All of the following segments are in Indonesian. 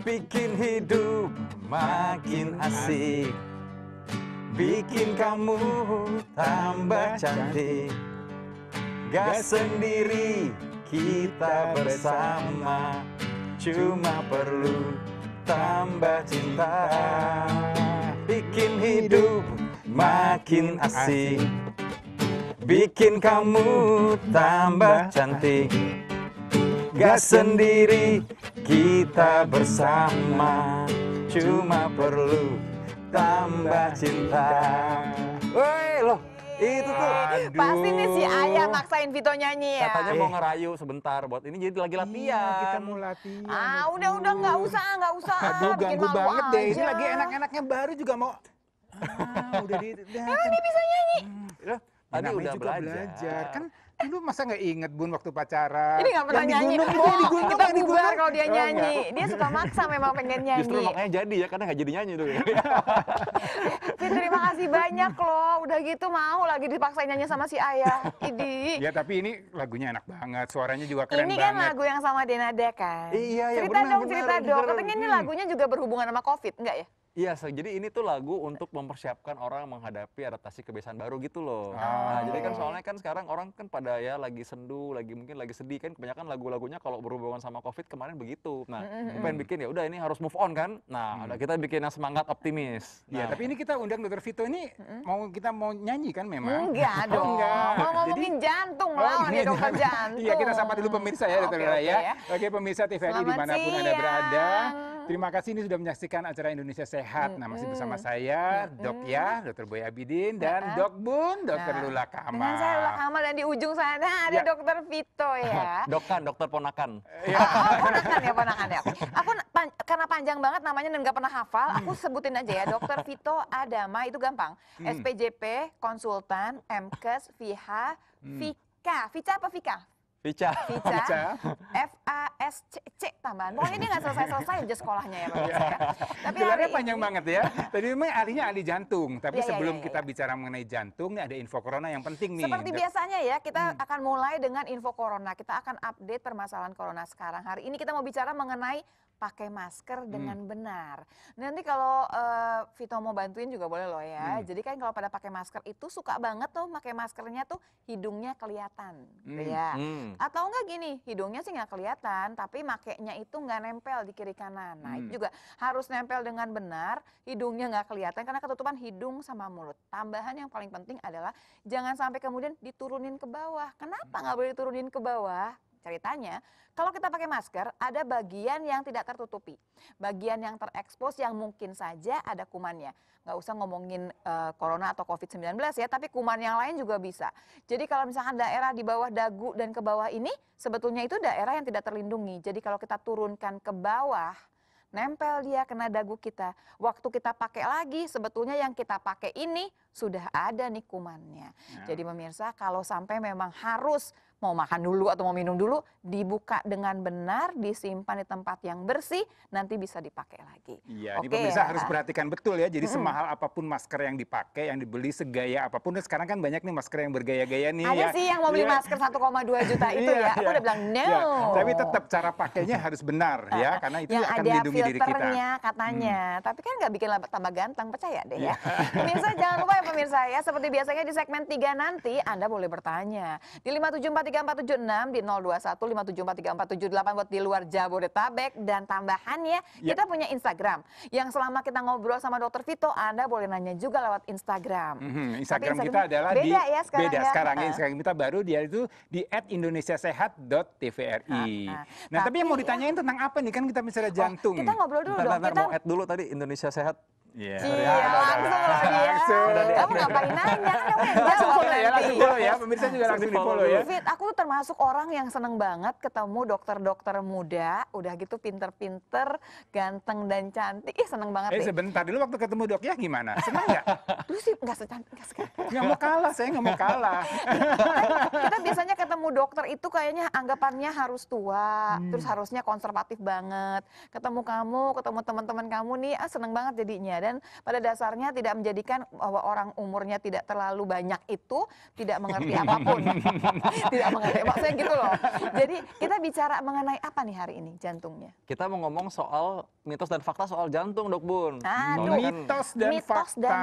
bikin hidup makin asik, bikin kamu tambah cantik. Gak sendiri kita bersama, cuma perlu tambah cinta. Bikin hidup makin asik, bikin kamu tambah cantik. Gak sendiri kita bersama, cuma perlu tambah cinta. Woi loh, itu tuh. Pasti nih si Ayah maksain Vito nyanyi ya. Katanya mau ngerayu sebentar buat ini, jadi lagi latihan. Iya, kita mau latihan. Udah nggak usah. Aduh, Bikin ganggu malu banget deh. Ini aja. lagi enak-enaknya baru juga mau. Udah di. Emang dia bisa nyanyi? Ya, tadi Namanya udah juga belajar. Kan dulu masa nggak inget Bun waktu pacaran? Ini nggak pernah Yang di nyanyi. gunung itu, Oh, yang di gunung, kita yang di bubar gunung. kalau dia Oh, nyanyi. enggak. Dia suka maksa memang pengen nyanyi. Justru makanya jadi ya, karena nggak jadi nyanyi tuh. Fit, terima kasih banyak loh. Udah gitu mau lagi dipaksain nyanyi sama si Ayah. Idi. Ya tapi ini lagunya enak banget, suaranya juga keren Ini kan banget. lagu yang sama Denada kan? Iya, ya, cerita benar, dong, benar, cerita benar. dong. Katanya ini lagunya juga berhubungan sama COVID, enggak ya? Iya, jadi ini tuh lagu untuk mempersiapkan orang menghadapi adaptasi kebiasaan baru gitu loh. Nah, jadi kan soalnya kan sekarang orang kan pada ya lagi sendu, mungkin lagi sedih kan, kebanyakan lagu-lagunya kalau berhubungan sama COVID kemarin begitu. Nah, pengen bikin ya udah ini harus move on kan. Nah, udah kita bikin yang semangat optimis. Iya, tapi ini kita undang Dr. Vito ini kita mau nyanyi kan memang? Enggak dong. enggak. Mau ngomongin jantung lah, dia dokter jantung. Iya, kita sapa dulu pemirsa ya, Dr. Vito ya. Oke, pemirsa TVRI Selamat dimanapun Anda berada. siang. Terima kasih ini sudah menyaksikan acara Indonesia Sehat. Nah, masih bersama saya, Dok ya, Dr. Boy Abidin, dan Dok Bun, Dr. Lula Kamal. Dengan saya Lula Kamal dan di ujung sana ada Ya. dokter Vito ya. Dokter ponakan. Oh, ponakan ya. Aku karena panjang banget namanya dan nggak pernah hafal, aku sebutin aja ya. Dokter Vito Adama itu gampang. SPJP, konsultan, MKes, VH, Vika. Vica apa Vika? Vica. Vica, FASCC tambahan. Pokoknya dia nggak selesai-selesai aja sekolahnya ya Pak. Tapi Gelarnya hari panjang banget ya. Tadi memang ahlinya ahli jantung. Tapi Iya, iya, sebelum iya, kita bicara mengenai jantung, nih ada info corona yang penting nih. seperti biasanya ya, kita akan mulai dengan info corona. Kita akan update permasalahan corona sekarang. Hari ini kita mau bicara mengenai pakai masker dengan benar. Nanti kalau Vito mau bantuin juga boleh loh ya. Jadi kan kalau pada pakai masker itu suka banget tuh pakai maskernya tuh hidungnya kelihatan. Gitu ya. Atau enggak gini, hidungnya sih nggak kelihatan, tapi makainya itu nggak nempel di kiri kanan. Nah itu juga harus nempel dengan benar, hidungnya nggak kelihatan karena ketutupan hidung sama mulut. Tambahan yang paling penting adalah jangan sampai kemudian diturunin ke bawah. Kenapa nggak boleh diturunin ke bawah? Ceritanya, kalau kita pakai masker, ada bagian yang tidak tertutupi. Bagian yang terekspos yang mungkin saja ada kumannya. Nggak usah ngomongin corona atau COVID-19 ya, tapi kuman yang lain juga bisa. Jadi kalau misalkan daerah di bawah dagu dan ke bawah ini, sebetulnya itu daerah yang tidak terlindungi. Jadi kalau kita turunkan ke bawah, nempel dia kena dagu kita. Waktu kita pakai lagi, sebetulnya yang kita pakai ini sudah ada nih kumannya. Jadi pemirsa, kalau sampai memang harus mau makan dulu atau mau minum dulu, dibuka dengan benar, disimpan di tempat yang bersih, nanti bisa dipakai lagi. Iya, ini Oke pemirsa ya? harus perhatikan betul ya. Jadi semahal apapun masker yang dipakai, yang dibeli segaya apapun. Dan sekarang kan banyak nih masker yang bergaya-gaya nih Ada ya. sih yang mau beli Iya. masker 1,2 juta itu Iya, ya. Aku iya. udah bilang no. Ya, tapi tetap cara pakainya harus benar ya, karena itu yang akan ada melindungi diri kita. filternya katanya. Tapi kan nggak bikin tambah ganteng, percaya deh Iya. ya. Pemirsa jangan lupa ya pemirsa ya, seperti biasanya di segmen 3 nanti Anda boleh bertanya. Di 5743476, di 021 5743478 buat di luar Jabodetabek. Dan tambahannya kita punya Instagram. Yang selama kita ngobrol sama Dokter Vito, Anda boleh nanya juga lewat Instagram. Instagram Tapi kita adalah beda di ya sekarang beda ya. sekarang ya. Instagram kita baru dia itu di @indonesiasehat.tvri. Nah, tapi yang mau Tapi, ditanyain tentang apa nih, kan kita bicara jantung. Kita ngobrol dulu dong. Bentar, Kita mau add dulu tadi Indonesia Sehat. Iya. Iya, langsung loh dia. Langsung. Kamu ngapain nanya? Langsung follow ya, langsung follow ya. Nanti. Pemirsa juga langsung di di-follow follow ya. Fit, aku tuh termasuk orang yang seneng banget ketemu dokter-dokter muda, udah gitu pinter-pinter, ganteng dan cantik. Ih, seneng banget deh. Sebentar dulu waktu ketemu Dok ya gimana? Senang nggak? Dulu sih nggak secantik, nggak sekarang. Nggak mau kalah, saya nggak mau kalah. Kita biasanya ketemu dokter itu kayaknya anggapannya harus tua, terus harusnya konservatif banget. Ketemu kamu, ketemu teman-teman kamu nih, seneng banget jadinya. Dan pada dasarnya tidak menjadikan bahwa orang umurnya tidak terlalu banyak itu tidak mengerti apapun. Tidak mengerti, maksudnya gitu loh. Jadi kita bicara mengenai apa nih hari ini jantungnya? Kita mau ngomong soal mitos dan fakta soal jantung, Dok Bun. Aduh. Mitos dan fakta.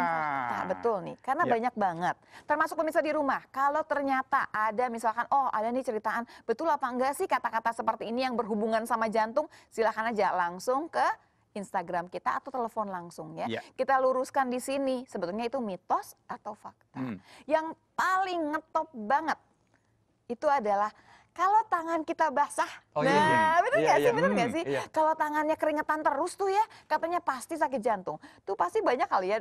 Betul nih, karena Ya. banyak banget. Termasuk pemirsa di rumah, kalau ternyata ada misalkan, oh ada nih ceritaan, betul apa enggak sih kata-kata seperti ini yang berhubungan sama jantung, silahkan aja langsung ke Instagram kita atau telepon langsung ya. Ya. Kita luruskan di sini, sebetulnya itu mitos atau fakta. Yang paling ngetop banget itu adalah kalau tangan kita basah, Oh, iya, nah iya. bener Iya, nggak sih, iya. bener nggak sih? Iya. Kalau tangannya keringetan terus tuh ya, katanya pasti sakit jantung. Tuh pasti banyak kali ya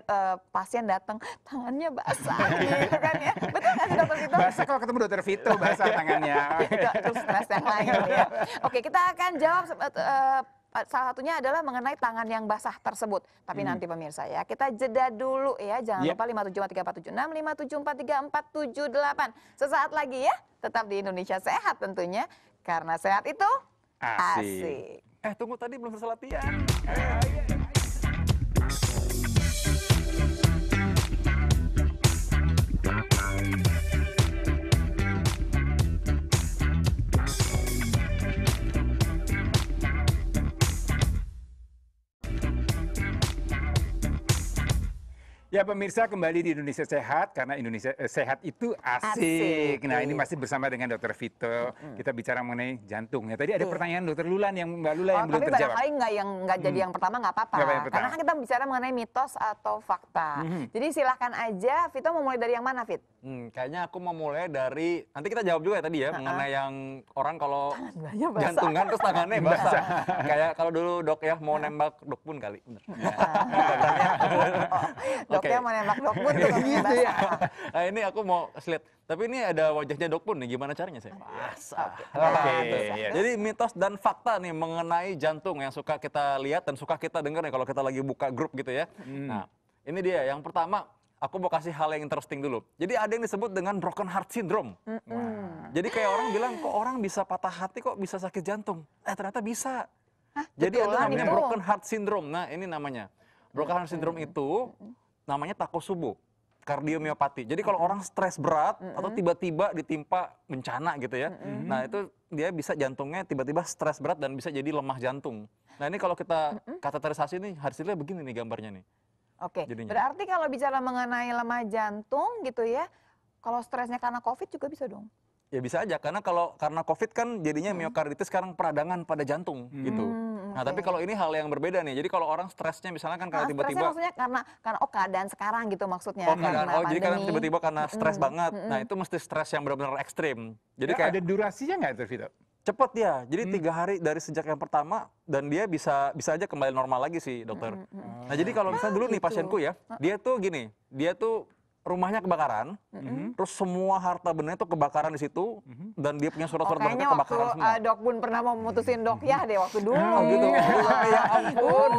pasien datang tangannya basah gitu kan ya. Betul nggak sih dokter Vito? Basah kalau ketemu dokter Vito, basah tangannya. Itu stres yang lain ya. Oke, kita akan jawab salah satunya adalah mengenai tangan yang basah tersebut. Tapi nanti pemirsa ya, kita jeda dulu ya. Jangan Yep. lupa 5743476, 5743478. Sesaat lagi ya, tetap di Indonesia Sehat tentunya. Karena sehat itu Asik. asik. Tunggu, tadi belum selesai latihan. Ya pemirsa, kembali di Indonesia Sehat karena Indonesia sehat itu asik. Asik. Nah ini masih bersama dengan Dokter Vito. Kita bicara mengenai jantung. Ya tadi ada pertanyaan Dokter Lulan yang Mbak Lula yang belum Tapi terjawab. barangkali nggak jadi yang pertama nggak apa-apa. Nggak apa yang pertama. Karena kan kita bicara mengenai mitos atau fakta. Jadi silahkan aja, Vito mau mulai dari yang mana, Fit? Kayaknya aku mau mulai dari, nanti kita jawab juga ya tadi ya, mengenai yang orang kalau Tangannya basah. jantungan terus tangannya basah. Kayak kalau dulu Dok ya mau nembak Dok Bun kali. Bener. Dokter mau nembak dokter tuh tangannya basah. Nah ini aku mau slide. Tapi ini ada wajahnya Dok Bun nih, gimana caranya saya? Basah. Oke, Gitu. iya. Jadi mitos dan fakta nih mengenai jantung yang suka kita lihat dan suka kita dengar nih kalau kita lagi buka grup gitu ya. Nah ini dia, yang pertama aku mau kasih hal yang interesting dulu. Jadi ada yang disebut dengan broken heart syndrome. Jadi kayak orang bilang, kok orang bisa patah hati, kok bisa sakit jantung? Ternyata bisa. Jadi ada betulan namanya itu. broken heart syndrome. Nah ini namanya. Broken heart syndrome itu namanya Takotsubo, kardiomyopati. Jadi kalau orang stres berat atau tiba-tiba ditimpa bencana gitu ya. Nah itu dia bisa jantungnya tiba-tiba stres berat dan bisa jadi lemah jantung. Nah ini kalau kita kateterisasi nih, hasilnya begini nih gambarnya nih. Oke, Jadinya. berarti kalau bicara mengenai lemah jantung gitu ya, kalau stresnya karena COVID juga bisa dong? Ya bisa aja, karena karena COVID kan jadinya miokarditis sekarang peradangan pada jantung gitu. Nah tapi kalau ini hal yang berbeda nih, jadi kalau orang stresnya misalnya kan karena Stresnya tiba-tiba maksudnya karena keadaan sekarang gitu maksudnya. jadi karena pandemi. tiba-tiba karena stres banget. Nah itu mesti stres yang benar-benar ekstrim. Jadi Ya, kayak ada durasinya nggak Dokter Vito? cepet ya, jadi 3 hari dari sejak yang pertama dan dia bisa aja kembali normal lagi sih dokter. Nah jadi kalau misalnya dulu nih gitu. pasienku ya, dia tuh gini, dia tuh rumahnya kebakaran, terus semua harta bendanya tuh kebakaran di situ, dan dia punya surat-surat Kayaknya berharga waktu kebakaran semua. Dok Bun pernah mau memutusin Dok ya deh waktu dulu. Oh gitu, ya ampun.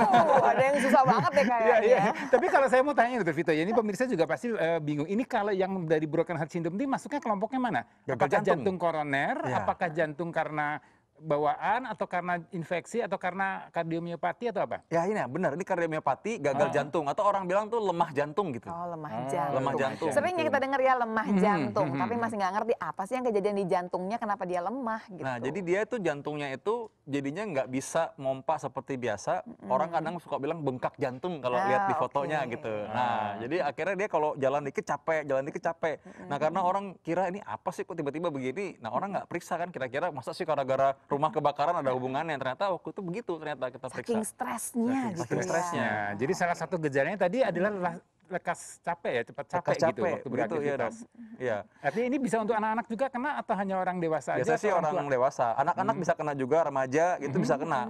Ada yang susah banget deh kayaknya. Iya. Tapi kalau saya mau tanya Dokter Vito, ya ini pemirsa juga pasti bingung. Ini kalau yang dari broken heart syndrome ini masuknya kelompoknya mana? Gagal Apakah jantung. jantung koroner? Ya. Apakah jantung karena bawaan atau karena infeksi atau karena kardiomyopati atau apa? Ya ini ya benar, ini kardiomyopati, gagal jantung, atau orang bilang tuh lemah jantung gitu. Oh lemah jantung. lemah jantung. Sering yang kita dengar ya lemah jantung, tapi masih nggak ngerti apa sih yang kejadian di jantungnya, kenapa dia lemah gitu. Nah, jadi dia tuh jantungnya itu jadinya nggak bisa mompa seperti biasa. Orang kadang suka bilang bengkak jantung kalau lihat di fotonya oke. gitu. Nah, jadi akhirnya dia kalau jalan dikit capek. Nah, karena orang kira ini apa sih kok tiba-tiba begini. Nah, orang nggak periksa kan kira-kira masa sih gara-gara rumah kebakaran ada hubungannya. Ternyata waktu itu begitu ternyata kita periksa. Saking stresnya gitu saking ya. stresnya. Nah, jadi salah satu gejalanya tadi adalah lekas capek ya, cepat capek, Lekas gitu waktu begitu ya, beraktivitas. Dok. Iya. Artinya ini bisa untuk anak-anak juga kena atau hanya orang dewasa aja? Biasanya sih atau orang tua? dewasa. Anak-anak bisa kena juga, remaja itu bisa kena.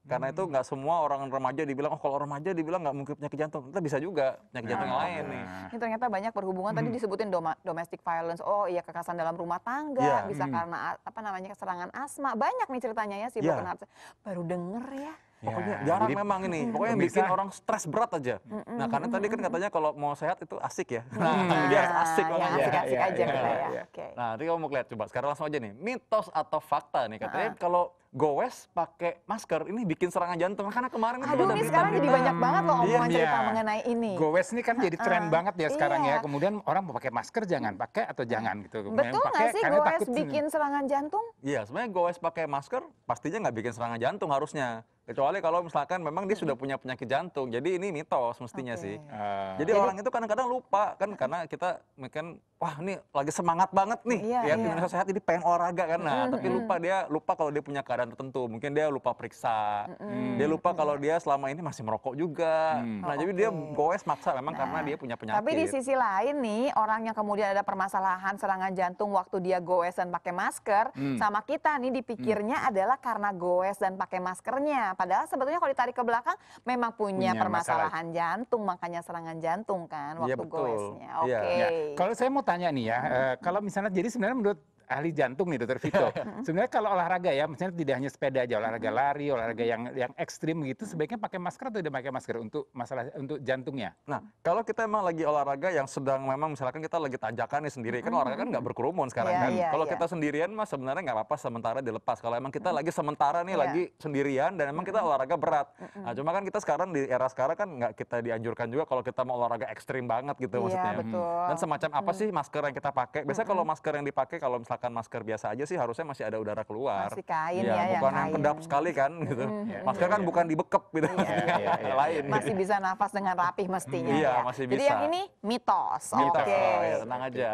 Karena itu nggak semua orang remaja dibilang, oh kalau remaja dibilang nggak mungkin penyakit jantung. Kita bisa juga penyakit jantung yang lain nih. Ini ternyata banyak berhubungan tadi disebutin domestic violence. Oh iya, kekerasan dalam rumah tangga, Iya. bisa karena apa namanya serangan asma. Banyak nih ceritanya ya si Iya. broken heart. Baru denger ya. Pokoknya Ya, jarang jadi memang ini. Pokoknya yang pemirsa- bikin orang stres berat aja. Nah, karena tadi kan katanya kalau mau sehat itu asik ya. Nah, Nah, dia harus asik yang makanya. asik-asik Ya, aja ya, kita ya, ya. ya. Oke. Nah, nanti kamu mau lihat coba. Sekarang langsung aja nih. Mitos atau fakta nih katanya kalau goes pakai masker ini bikin serangan jantung. Karena kemarin itu Aduh, ada ini sekarang jadi berita-berita. banyak banget loh omongan Iya. cerita mengenai ini. Gowes ini kan jadi tren banget ya sekarang Iya. ya. Kemudian orang mau pakai masker jangan pakai atau jangan gitu. Betul Pakai nggak sih karena goes takut bikin serangan jantung? Iya, sebenarnya goes pakai masker pastinya nggak bikin serangan jantung harusnya. Kecuali kalau misalkan memang dia sudah punya penyakit jantung. Jadi ini mitos mestinya Oke. sih. Ah. Jadi orang itu kadang-kadang lupa kan karena kita mungkin wah ini lagi semangat banget nih Iya, lihat iya. Indonesia sehat jadi pengen olahraga kan. Nah, tapi lupa kalau dia punya keadaan tertentu. Mungkin dia lupa periksa. Dia lupa kalau dia selama ini masih merokok juga. Nah, Oh, jadi dia oke. goes maksa memang karena Nah, dia punya penyakit. Tapi di sisi lain nih, orang yang kemudian ada permasalahan serangan jantung waktu dia goes dan pakai masker, sama kita nih dipikirnya adalah karena goes dan pakai maskernya. Padahal sebetulnya kalau ditarik ke belakang memang punya Punya permasalahan jantung, makanya serangan jantung kan Iya, waktu betul. goesnya. Iya. Oke. Ya, kalau saya mau tanya nih ya, kalau misalnya jadi sebenarnya menurut ahli jantung nih Dokter Vito, sebenarnya kalau olahraga ya, misalnya tidak hanya sepeda aja, olahraga lari, olahraga yang ekstrim gitu, sebaiknya pakai masker atau tidak pakai masker untuk masalah untuk jantungnya? Nah, kalau kita emang lagi olahraga yang sedang memang misalkan kita lagi tanjakan nih sendiri, kan olahraga kan nggak berkerumun sekarang Iya, kan. iya, Kalau iya. kita sendirian mah sebenarnya nggak apa-apa sementara dilepas. Kalau emang kita lagi sementara nih Iya. lagi sendirian dan emang kita olahraga berat. Nah, cuma kan kita sekarang di era sekarang kan nggak kita dianjurkan juga kalau kita mau olahraga ekstrim banget gitu Iya, maksudnya. betul. Dan semacam apa sih masker yang kita pakai? Biasanya kalau masker yang dipakai kalau misalkan masker biasa aja sih harusnya masih ada udara keluar. Masih kain Iya, ya, yang bukan yang kain. kedap sekali kan gitu. Masker kan iya. bukan dibekep gitu. iya. Lain. Masih bisa nafas dengan rapih mestinya Iya, ya. masih Jadi bisa. yang ini mitos. Mitos. Oke. Oh, ya, tenang aja.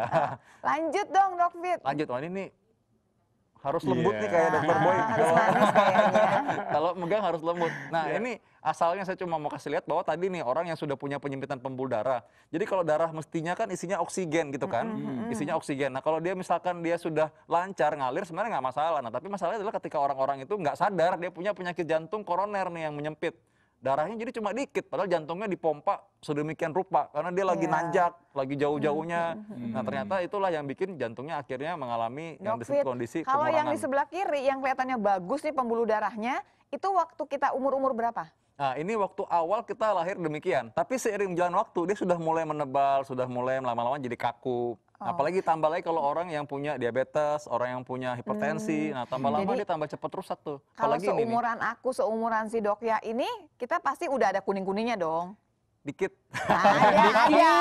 Lanjut dong, Dok Fit. Lanjut, ini nih harus lembut nih Iya. kayak Dokter Boy. Harus Kalau- manis kayaknya. Kalau megang harus lembut. Nah, ini asalnya saya cuma mau kasih lihat bahwa tadi nih orang yang sudah punya penyempitan pembuluh darah. Jadi kalau darah mestinya kan isinya oksigen gitu kan. Isinya oksigen. Nah, kalau dia misalkan dia sudah lancar ngalir sebenarnya nggak masalah. Nah, tapi masalahnya adalah ketika orang-orang itu nggak sadar dia punya penyakit jantung koroner nih yang menyempit. Darahnya jadi cuma dikit, padahal jantungnya dipompa sedemikian rupa karena dia lagi Iya. nanjak, lagi jauh-jauhnya. Nah, ternyata itulah yang bikin jantungnya akhirnya mengalami yang Dok disebut Fit, kondisi kalau yang pengurangan. di sebelah kiri yang kelihatannya bagus nih pembuluh darahnya, itu waktu kita umur-umur berapa? Nah, ini waktu awal kita lahir demikian, tapi seiring jalan waktu dia sudah mulai menebal, sudah mulai lama-lama jadi kaku. Apalagi tambah lagi kalau orang yang punya diabetes, orang yang punya hipertensi, nah tambah lama Jadi, dia tambah cepat rusak tuh. Kalau Apalagi ini nih, seumuran aku, seumuran si Dokya ini, kita pasti udah ada kuning-kuningnya dong. dikit. Ada.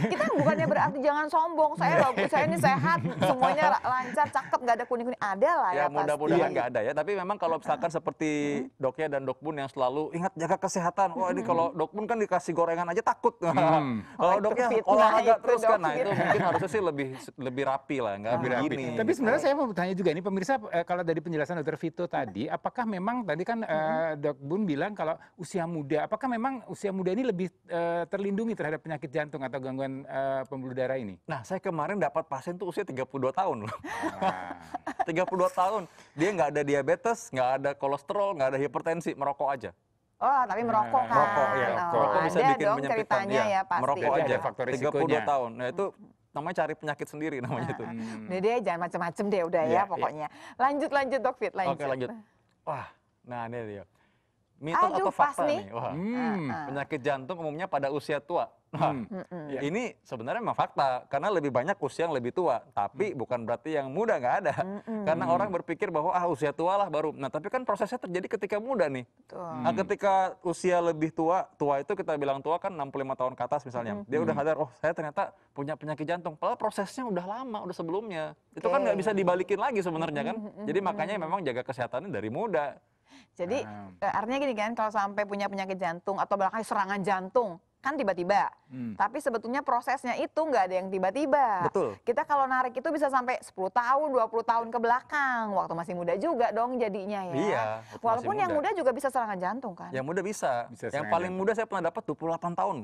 Kita bukannya berarti jangan sombong. Saya bagus, saya ini sehat, semuanya lancar, cakep, nggak ada kuning-kuning. Ada lah ya, Ya mudah-mudahan pasti. nggak ada ya. Tapi memang kalau misalkan seperti Dokya dan Dokbun yang selalu ingat jaga kesehatan. Wah ini kalau Dokbun kan dikasih gorengan aja takut. Oh, Kalau itu Dokya fitnah olahraga itu, terus kan. Dok. Nah itu mungkin harusnya sih lebih rapi lah, nggak Lebih rapi. begini. Tapi sebenarnya saya mau bertanya juga ini pemirsa, kalau dari penjelasan Dokter Vito tadi, apakah memang tadi kan Dok Bun bilang kalau usia muda, apakah memang usia muda ini lebih terlindungi terhadap penyakit jantung atau gangguan pembuluh darah ini? Nah saya kemarin dapat pasien tuh usia 32 tahun loh. Ah. 32 tahun. Dia nggak ada diabetes, nggak ada kolesterol, nggak ada hipertensi, merokok aja. Oh, tapi merokok kan. Merokok, ya. Oh, Merokok bisa ada bikin dong menyempitan. ceritanya Iya, ya pasti. merokok Jadi aja. ada faktor 32 risikonya. tahun. Nah itu namanya cari penyakit sendiri namanya itu. Udah deh, jangan macem-macem deh udah Iya, ya pokoknya. Lanjut Dok Fit, lanjut. Oke lanjut. Wah, nah ini dia. Mitos Aduh, atau pas fakta nih. nih? Wah, Hmm. penyakit jantung umumnya pada usia tua. Nah, Iya. ini sebenarnya memang fakta karena lebih banyak usia yang lebih tua, tapi bukan berarti yang muda nggak ada. Karena orang berpikir bahwa usia tua lah baru. Nah tapi kan prosesnya terjadi ketika muda nih. Tuh. Nah, ketika usia lebih tua, tua itu kita bilang tua kan 65 tahun ke atas misalnya. Dia udah sadar, oh saya ternyata punya penyakit jantung. Padahal prosesnya udah lama, udah sebelumnya. Itu kan nggak bisa dibalikin lagi sebenarnya kan. Jadi makanya memang jaga kesehatannya dari muda. Jadi artinya gini kan, kalau sampai punya penyakit jantung atau bahkan serangan jantung, kan tiba-tiba. Tapi sebetulnya prosesnya itu nggak ada yang tiba-tiba. Betul. Kita kalau narik itu bisa sampai 10 tahun, 20 tahun ke belakang. Waktu masih muda juga dong jadinya ya. Iya, waktu Walaupun masih yang muda juga bisa serangan jantung kan. Yang muda bisa. Bisa Yang serangan paling jantung. muda saya pernah dapat 28 tahun.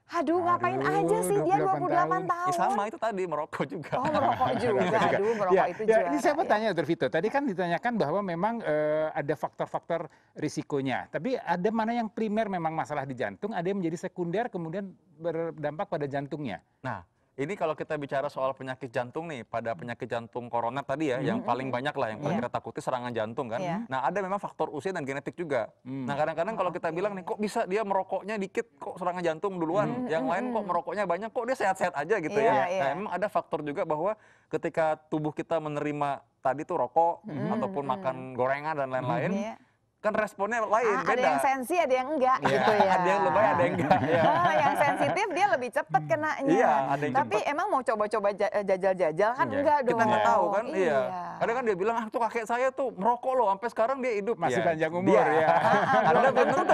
Aduh, ngapain Aduh, aja sih dia 28 28 tahun. tahun. Sama itu tadi merokok juga. Oh, merokok juga. Aduh, merokok itu ya, juara. ini saya mau ya. tanya Dr. Vito, tadi kan ditanyakan bahwa memang ada faktor-faktor risikonya. Tapi ada mana yang primer memang masalah di jantung, ada yang menjadi sekunder kemudian berdampak pada jantungnya. Nah, Ini kalau kita bicara soal penyakit jantung nih, pada penyakit jantung koroner tadi ya, yang paling banyak lah, yang paling kita takuti serangan jantung kan. Iya. Nah, ada memang faktor usia dan genetik juga. Nah, kadang-kadang kalau kita bilang nih, kok bisa dia merokoknya dikit, kok serangan jantung duluan, yang lain kok merokoknya banyak, kok dia sehat-sehat aja gitu Iya, ya. iya. Nah, memang ada faktor juga bahwa ketika tubuh kita menerima tadi tuh rokok, ataupun makan gorengan dan lain-lain, Iya. kan responnya lain, Ada beda. yang sensi, ada yang enggak Iya. gitu ya. Ada yang lebay, ada yang enggak. Ya. Yang sensitif dia lebih cepat kenanya. Iya, ada yang Tapi emang mau coba-coba jajal-jajal kan Iya. enggak dong. Kita nggak tahu kan, iya. Iya. Kadang kan dia bilang, ah tuh kakek saya tuh merokok loh, sampai sekarang dia hidup. Masih Ya, panjang umur, dia. ya. Anda belum tentu.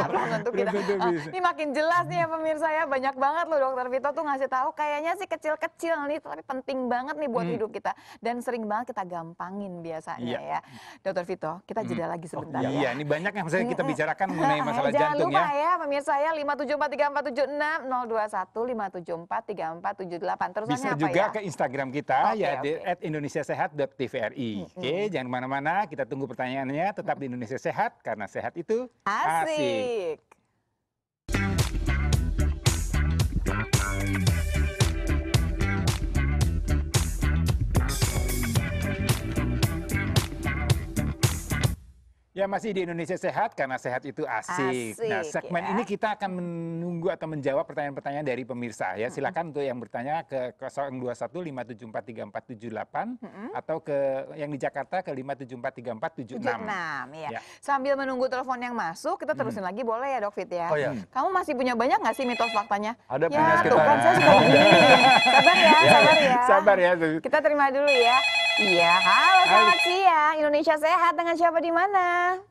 Belum tentu Belum kita. tentu bisa. Ini makin jelas nih ya pemirsa ya, banyak banget loh Dokter Vito tuh ngasih tahu kayaknya sih kecil-kecil nih, tapi penting banget nih buat hidup kita. Dan sering banget kita gampangin biasanya Iya. ya. Dokter Vito, kita jeda lagi sebentar ya. Iya, ini banyak yang bisa kita bicarakan mengenai masalah Jangan jantung lupa ya. ya pemirsa ya 5743476 021 57478. Terusannya Bisa apa juga ya? ke Instagram kita Oke, ya oke. di @indonesiasehat.tvri. Oke, jangan kemana-mana, kita tunggu pertanyaannya. Tetap di Indonesia Sehat karena sehat itu asik. Asik. Ya masih di Indonesia Sehat karena sehat itu asik. Nah, Asik, segmen ya. ini kita akan menunggu atau menjawab pertanyaan-pertanyaan dari pemirsa ya. Silakan untuk yang bertanya ke 021 5743478 atau ke yang di Jakarta ke 5743476. 76 ya. Ya. Sambil menunggu telepon yang masuk, kita terusin lagi boleh ya Dok Fit ya? Oh ya, Kamu masih punya banyak nggak sih mitos faktanya? ada Ya punya tuh kita. kan saya suka begini. Sabar ya, sabar ya. Sabar ya. Kita terima dulu ya. Iya, halo selamat siang. Indonesia Sehat dengan siapa di mana?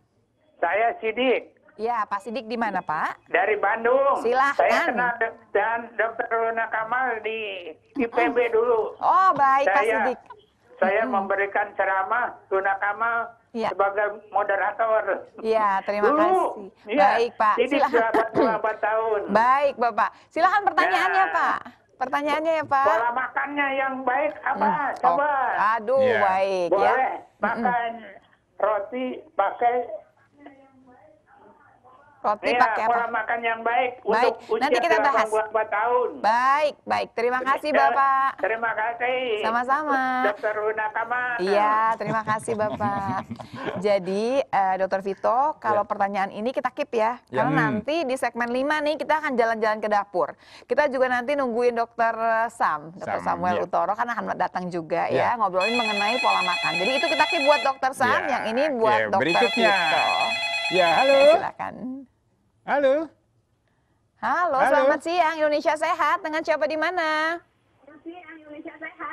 Saya Sidik Ya, Pak Sidik di mana Pak? dari Bandung. Silahkan. Saya kenal dan Dr. Luna Kamal di IPB dulu. Oh baik Pak Sidik. Saya memberikan ceramah Luna Kamal Iya. sebagai moderator. Iya, terima Dulu. kasih. Iya. Baik Pak, Sidik silakan. 8 tahun. Baik Bapak, silakan pertanyaannya Ya. Pak. Pertanyaannya ya Pak. Pola makannya yang baik apa? Coba. Aduh, Iya. baik ya. Boleh makan roti pakai Roti iya, pakai apa? pola makan yang baik, Baik, untuk nanti usia kita bahas. 84 tahun. Baik, baik. Terima kasih Bapak. Terima kasih. Sama-sama. Dr. Luna Kamal. Iya, terima kasih Bapak. Jadi, Dokter Vito, kalau pertanyaan ini kita keep ya. Ya. Karena nanti di segmen 5 nih kita akan jalan-jalan ke dapur. Kita juga nanti nungguin Dokter Sam, Dokter Sam, Samuel ya. Utoro kan akan datang juga Ya. ya, ngobrolin mengenai pola makan. Jadi itu kita keep buat Dokter Sam, Ya, yang ini buat oke, Dokter berikutnya. Vito. Ya, halo. Silakan. Halo. Halo, Halo. selamat siang Indonesia Sehat. Dengan siapa di mana?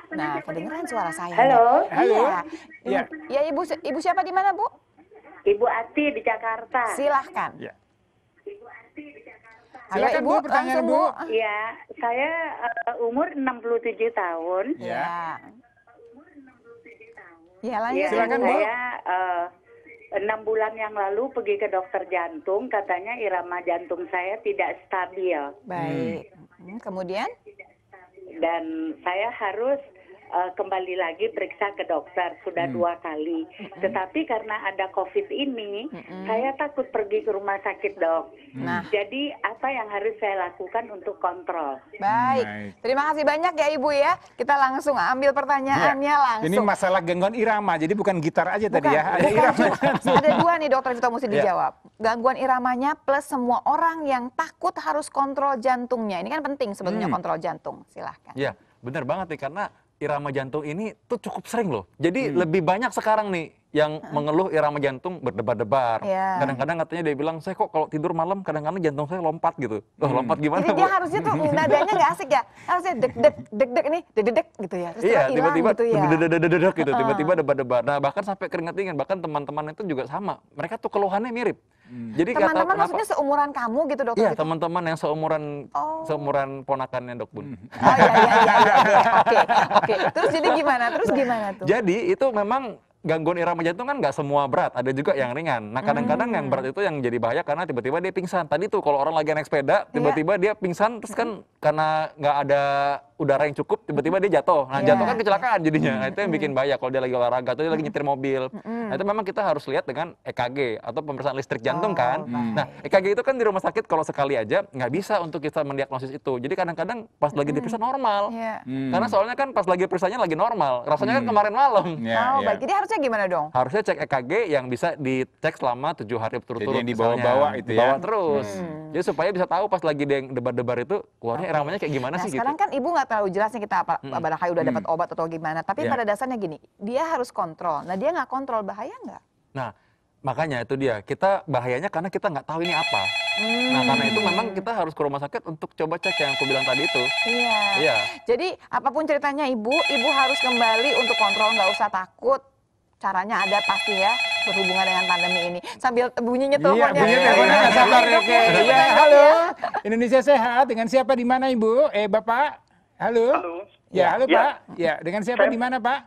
Nah, kedengeran suara saya. Halo, Halo. Iya. Ya. Ya, Ibu siapa di mana, Bu? Ibu Ati di Jakarta. Silahkan. Ya. Halo, Silakan, Ibu, Bu, pertanyaan, langsung, Bu. Ya, saya umur 67 tahun. Ya. Ya, lanjut. Ya, Silakan, Bu. saya 6 bulan yang lalu pergi ke dokter jantung, katanya irama jantung saya tidak stabil. Baik. Kemudian? Dan saya harus kembali lagi periksa ke dokter, sudah 2 kali. Tetapi karena ada COVID ini, saya takut pergi ke rumah sakit, Dok. Nah. Jadi apa yang harus saya lakukan untuk kontrol? Baik. Baik. Terima kasih banyak ya Ibu ya. Kita langsung ambil pertanyaannya Ya. langsung. Ini masalah gangguan irama, jadi bukan gitar aja tadi ya. Ada bukan irama. cuma- ada 2 nih Dokter Vito mesti Ya. dijawab. Gangguan iramanya plus semua orang yang takut harus kontrol jantungnya. Ini kan penting sebetulnya kontrol jantung. Silahkan. Ya, benar banget nih karena irama jantung ini tuh cukup sering loh. Jadi lebih banyak sekarang nih yang mengeluh irama jantung berdebar-debar. Iya. Kadang-kadang katanya dia bilang, saya kok kalau tidur malam kadang-kadang jantung saya lompat gitu. Oh, lompat gimana, Jadi Bu? dia harusnya tuh nadanya nggak asik ya. Harusnya deg-deg nih, deg-deg gitu ya. Terus Iya, hilang tiba-tiba gitu ya. dedek gitu, tiba-tiba debar-debar. Nah, bahkan sampai keringat dingin, bahkan teman-teman itu juga sama. Mereka tuh keluhannya mirip. Jadi kata Teman-teman kenapa? maksudnya seumuran kamu gitu Dokter Iya, Vito? teman-teman yang seumuran Oh. seumuran ponakannya Dok Bun. Oh iya. Oke. Terus jadi gimana? Terus gimana tuh? Jadi itu memang gangguan irama jantung kan nggak semua berat, ada juga yang ringan. Nah kadang-kadang yang berat itu yang jadi bahaya karena tiba-tiba dia pingsan. Tadi tuh kalau orang lagi naik sepeda, tiba-tiba dia pingsan, terus kan karena nggak ada udara yang cukup, tiba-tiba dia jatuh. Nah, jatuh kan kecelakaan jadinya. Nah, itu yang bikin bahaya kalau dia lagi olahraga atau dia lagi nyetir mobil. Nah, itu memang kita harus lihat dengan EKG atau pemeriksaan listrik jantung kan. Nah, EKG itu kan di rumah sakit kalau sekali aja nggak bisa untuk kita mendiagnosis itu. Jadi kadang-kadang pas lagi diperiksa normal. Karena soalnya kan pas lagi periksanya lagi normal. Rasanya kan kemarin malam. Baik. Jadi harusnya gimana dong? Harusnya cek EKG yang bisa dicek selama 7 hari berturut-turut. Jadi yang dibawa-bawa itu ya. Dibawa terus. Jadi supaya bisa tahu pas lagi dia yang debar-debar itu keluarnya iramanya kayak gimana sih gitu. Sekarang kan ibu nggak terlalu jelas nih kita barangkali udah dapat obat atau gimana. Tapi pada dasarnya gini, dia harus kontrol. Nah dia nggak kontrol, bahaya nggak? Nah, makanya itu dia. Kita bahayanya karena kita nggak tahu ini apa. Nah, karena itu memang kita harus ke rumah sakit untuk coba cek yang aku bilang tadi itu. Iya. Jadi apapun ceritanya ibu harus kembali untuk kontrol, nggak usah takut. Caranya ada pasti ya, berhubungan dengan pandemi ini. Sambil bunyinya teleponnya. Iya, bunyi teleponnya nggak sabar. Iya, halo. Indonesia Sehat, dengan siapa di mana Ibu? Bapak? Halo? Halo. Ya, halo Ya. Pak. Ya, dengan siapa di mana Pak?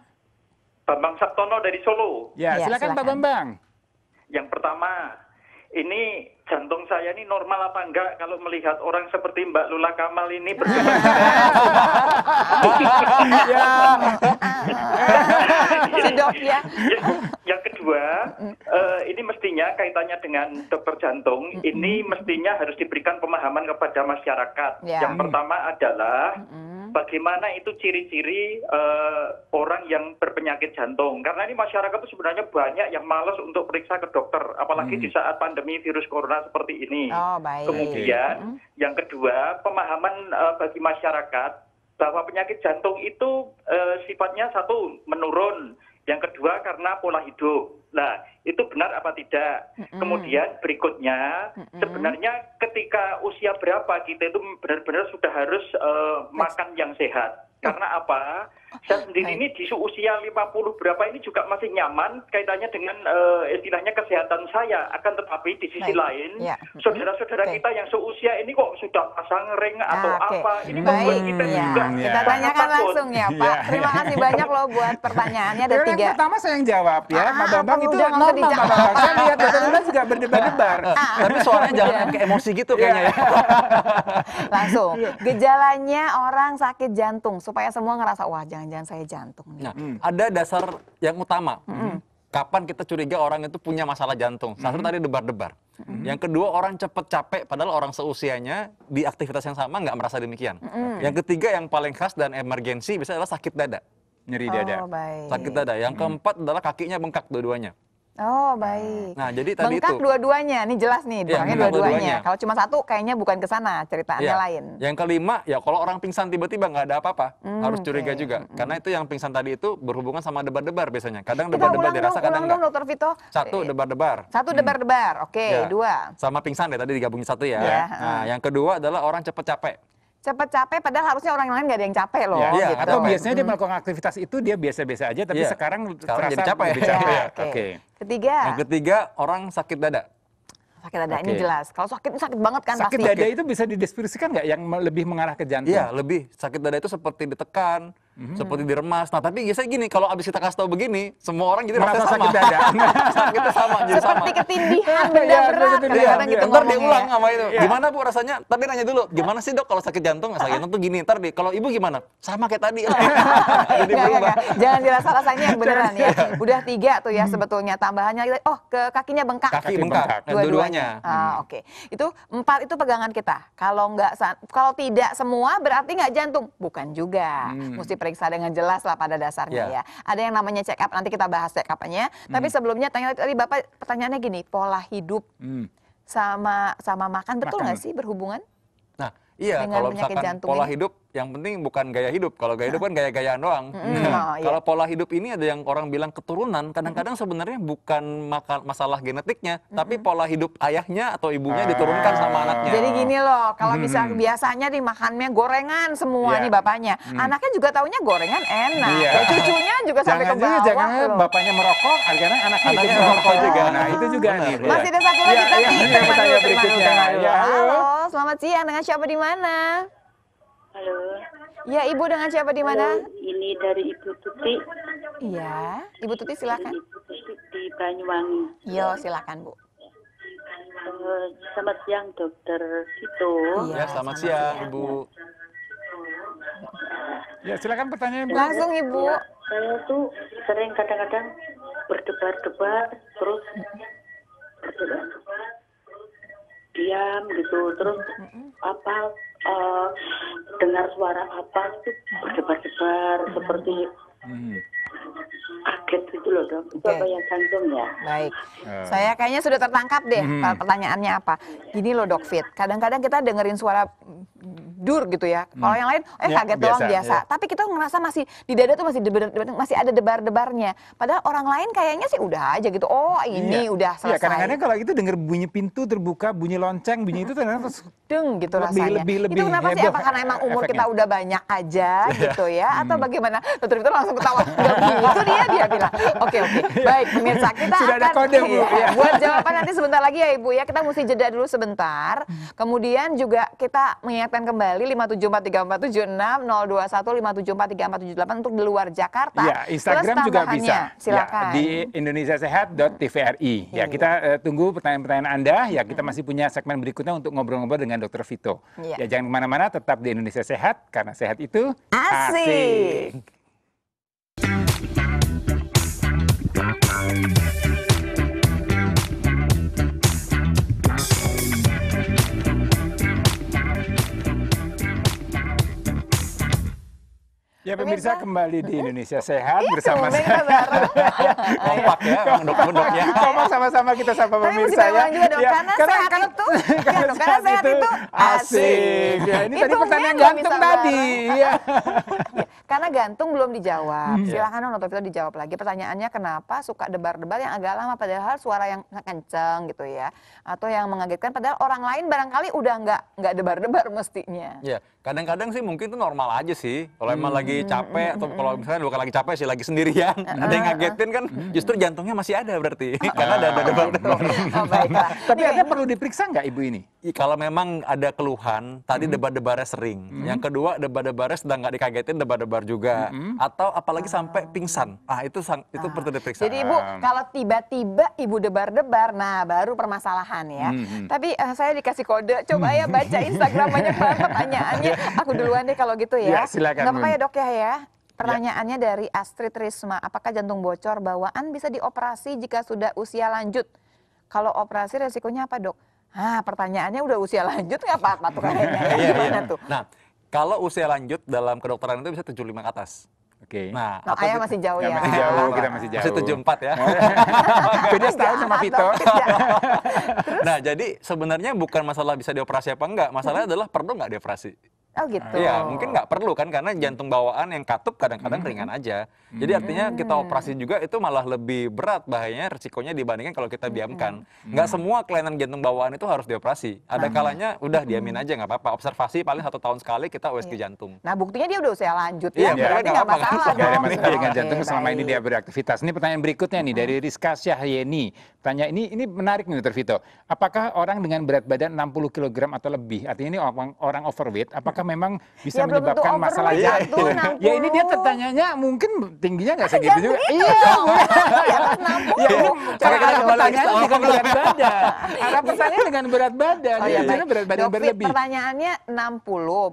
Bambang Sabtono dari Solo. Ya, silakan Pak Bambang. Yang pertama, ini jantung saya ini normal apa enggak kalau melihat orang seperti Mbak Lula Kamal ini berdebat. Sedok ya. Yang kedua, ini mestinya kaitannya dengan dokter jantung, ini mestinya harus diberikan pemahaman kepada masyarakat. Yang pertama adalah bagaimana itu ciri-ciri orang yang berpenyakit jantung. Karena ini masyarakat itu sebenarnya banyak yang malas untuk periksa ke dokter, apalagi di saat pandemi virus corona seperti ini. Baik. Kemudian yang kedua, pemahaman bagi masyarakat bahwa penyakit jantung itu sifatnya satu menurun, yang kedua karena pola hidup. Nah, itu benar apa tidak? Kemudian berikutnya, sebenarnya ketika usia berapa kita itu benar-benar sudah harus makan yang sehat. Karena apa? Saya sendiri ini di usia 50 berapa ini juga masih nyaman kaitannya dengan istilahnya kesehatan saya. Akan tetapi di sisi lain, saudara-saudara kita yang seusia ini kok sudah pasang ring atau apa. Ini membuat kita juga kita tanyakan langsung ya Pak. Terima kasih banyak loh buat pertanyaannya. Ada 3. Yang pertama saya yang jawab ya, Pak Bambang itu udah, nggak usah normal Pak dijawab. Bambang. Saya lihat dokter juga berdebar-debar. Tapi soalnya jangan kayak emosi gitu kayaknya ya. Langsung. Gejalanya orang sakit jantung supaya semua ngerasa wah jangan-jangan saya jantung nih. Nah, ada dasar yang utama. Kapan kita curiga orang itu punya masalah jantung? Satu tadi debar-debar. Yang kedua orang cepet capek, padahal orang seusianya di aktivitas yang sama nggak merasa demikian. Yang ketiga yang paling khas dan emergensi bisa adalah sakit dada. Nyeri dada. Baik. Sakit dada. Yang keempat adalah kakinya bengkak dua-duanya. Baik. Nah, jadi tadi bengkak itu. dua-duanya, ini jelas nih, Iya, bengkaknya bengkak dua-duanya. dua-duanya. Kalau cuma satu, kayaknya bukan ke sana, ceritaannya Iya. lain. Yang kelima, ya kalau orang pingsan tiba-tiba nggak ada apa-apa, harus curiga juga. Karena itu yang pingsan tadi itu berhubungan sama debar-debar biasanya. Kadang Kita debar-debar ulang dirasa, dong, kadang ulang dong, nggak. Dokter Vito. Satu, debar-debar. Satu debar-debar, oke. Ya. 2. Sama pingsan deh, tadi digabungin satu ya. Ya. Nah, yang kedua adalah orang cepet capek. Cepet capek, padahal harusnya orang lain nggak ada yang capek loh. Ya, Iya, gitu. atau biasanya dia melakukan aktivitas itu dia biasa-biasa aja, tapi Iya. sekarang Sekarang jadi terasa capek. lebih capek. Ya, Oke. Ketiga, Yang ketiga, orang sakit dada. sakit dada ini Oke. jelas. Kalau sakit ini sakit banget kan Sakit pasti. dada itu bisa dideskripsikan nggak yang lebih mengarah ke jantung? Iya, lebih. Sakit dada itu seperti ditekan, seperti diremas. Nah, tapi biasanya gini, kalau abis kita kasih tahu begini, semua orang jadi Merasa rasanya sama. sakit dada. Sakitnya sama, jadi sama. Seperti ketindihan benda Iya, berat. ketindihan. Kadang-kadang gitu Ntar dia ngomongnya. ulang sama itu. Gimana Bu rasanya? Tadi nanya dulu, gimana sih Dok kalau sakit jantung? Sakit jantung tuh gini. Ntar deh, kalau Ibu gimana? Sama kayak tadi. Jadi berubah. Enggak. Jangan dirasa rasanya yang beneran ya. Udah 3 tuh ya sebetulnya. Tambahannya lagi, ke kakinya bengkak. Kaki Kaki bengkak, bengkak. dua-duanya. Oke. Itu 4 itu pegangan kita. Kalau tidak semua berarti nggak jantung. Bukan juga. Mesti periksa dengan jelas lah pada dasarnya ya. Ada yang namanya check up. Nanti kita bahas check up-nya. Tapi sebelumnya tadi Bapak pertanyaannya gini, pola hidup sama makan betul nggak sih berhubungan? Nah, iya, Dengan kalau penyakit misalkan jantung pola ini? hidup, yang penting bukan gaya hidup. Kalau gaya hidup kan gaya-gayaan doang. iya. Kalau pola hidup ini ada yang orang bilang keturunan, kadang-kadang sebenarnya bukan masalah genetiknya, tapi pola hidup ayahnya atau ibunya diturunkan sama anaknya. Jadi gini loh, kalau biasanya nih makannya gorengan semua Iya. nih bapaknya. Anaknya juga taunya gorengan enak. Iya. Ya, cucunya juga sampai ke bawah jangan loh. bapaknya merokok, akhirnya anaknya Anaknya ikut merokok merokok juga. juga. Nah, itu juga Benar. nih. Masih ada satu lagi Iya, tapi iya, ini terima pertanyaan dulu, berikutnya. dulu. Ya, Halo, selamat siang. Dengan siapa di mana? Halo, Ya, Ibu dengan siapa di mana? ini dari Ibu Tuti. Iya, Ibu Tuti silakan. Ibu Tuti di Banyuwangi. Yo, silakan Bu. Selamat siang, Dokter Vito. Iya, Ya, selamat siang, Ibu. Ya, silakan pertanyaan, Bu. Langsung Ibu. Saya tuh sering kadang-kadang berdebar-debar, terus berdebar-debar, diam gitu, terus apa dengar suara apa itu berdebar-debar seperti kaget gitu loh dok. Itu apa yang jantung ya? Baik, saya kayaknya sudah tertangkap deh pertanyaannya apa. Gini loh Dok Fit, kadang-kadang kita dengerin suara dur gitu ya. Kalau yang lain, Ya, kaget doang biasa, biasa. Tapi kita ngerasa masih di dada tuh masih ada debar-debarnya. Padahal orang lain kayaknya sih udah aja gitu. Oh ini udah selesai. Iya, kadang-kadang kalau itu denger bunyi pintu terbuka, bunyi lonceng, bunyi itu ternyata Deng gitu lebih- rasanya. lebih Itu kenapa sih? heboh Apa karena emang umur efeknya. kita udah banyak aja gitu ya? Atau bagaimana? Dokter itu langsung ketawa. Enggak begitu dia bilang. Oke. Baik pemirsa, kita Sudah ada akan kode, Bu. Iya, buat jawaban nanti sebentar lagi ya Ibu ya. Kita mesti jeda dulu sebentar. Kemudian juga kita mengingatkan kembali 5743476 021 5743478 untuk di luar Jakarta. Ya, Instagram Plus juga tambahannya. bisa. Silakan. Ya, di indonesiasehat.tvri. Ya, kita tunggu pertanyaan-pertanyaan Anda. Ya, kita masih punya segmen berikutnya untuk ngobrol-ngobrol dengan Dr. Vito. Iya. Ya, jangan kemana-mana, tetap di Indonesia Sehat, karena sehat itu Asik. Ya, pemirsa, kembali di Indonesia Sehat Itu, bersama mereka saya. bareng. Kompak ya, dok ya. Kompak sama-sama kita sapa Tapi mesti pemirsa ya. bilang juga dong, Ya, karena sehat itu, ya dong, karena sehat itu asik. Ya, ini tadi Hitungnya pertanyaan nggak gantung bisa tadi. bareng. Iya. Ya, karena gantung belum dijawab. Silakan dong Dr. Vito dijawab lagi. Pertanyaannya kenapa suka debar-debar yang agak lama padahal suara yang kenceng gitu ya. Atau yang mengagetkan padahal orang lain barangkali udah nggak debar-debar mestinya. Ya, kadang-kadang sih mungkin itu normal aja sih. Kalau emang lagi capek atau kalau misalnya bukan lagi capek sih, lagi sendirian, ada yang ngagetin kan, justru jantungnya masih ada berarti. Karena ada debar-debar. Oh, baiklah. Tapi ada perlu diperiksa nggak Ibu ini? Kalau memang ada keluhan, tadi debar-debarnya sering. Yang kedua, debar-debarnya sedang nggak dikagetin, debar-debar juga. Atau apalagi sampai pingsan. Itu perlu diperiksa. Jadi Ibu, kalau tiba-tiba Ibu debar-debar, nah baru permasalahan ya. Tapi saya dikasih kode, coba ya baca Instagram, banyak banget pertanyaannya. Aku duluan deh kalau gitu ya. Ya, silakan, Nggak apa-apa Bun. ya Dok ya. Pertanyaannya dari Astrid Risma, apakah jantung bocor bawaan bisa dioperasi jika sudah usia lanjut? Kalau operasi resikonya apa Dok? Pertanyaannya udah usia lanjut nggak apa-apa tuh kayaknya. Iya, Gimana iya. tuh? Nah, kalau usia lanjut dalam kedokteran itu bisa 75 ke atas. Oke. Nah, Nah, ayah masih jauh Ya, ya. masih jauh, kita masih jauh. Masih 74 ya. Beda setahun sama Vito. Nah, jadi sebenarnya bukan masalah bisa dioperasi apa enggak, masalahnya adalah perlu nggak dioperasi. Oh gitu. Iya, mungkin nggak perlu kan, karena jantung bawaan yang katup kadang-kadang ringan aja. Jadi artinya kita operasi juga itu malah lebih berat bahayanya, resikonya dibandingkan kalau kita diamkan. Nggak semua kelainan jantung bawaan itu harus dioperasi. Ada kalanya udah diamin aja nggak apa-apa. Observasi paling 1 tahun sekali kita USG jantung. Nah buktinya dia udah usia lanjut Iya, ya, berarti nggak nggak apa-apa kan. masalah Nggak ada dong. masalah dengan Oke, jantung selama ini baik. dia beraktivitas. Ini pertanyaan berikutnya nih dari Rizka Syahyeni. Tanya ini menarik nih Dr. Vito. Apakah orang dengan berat badan 60 kg atau lebih, artinya ini orang overweight, apakah memang bisa Ya, belum tentu menyebabkan masalah overweight jantung? tuh, Ya ini dia 60. tertanyanya mungkin tingginya nggak segitu juga. Iya dong. Ya kan 60. Ya, ini cara kita arah kembali ke pertanyaannya awal. dengan berat badan. Arah pertanyaan dengan berat badan. Oh Dia ya bicara baik. berat badan Dok Fit, berlebih. pertanyaannya 60.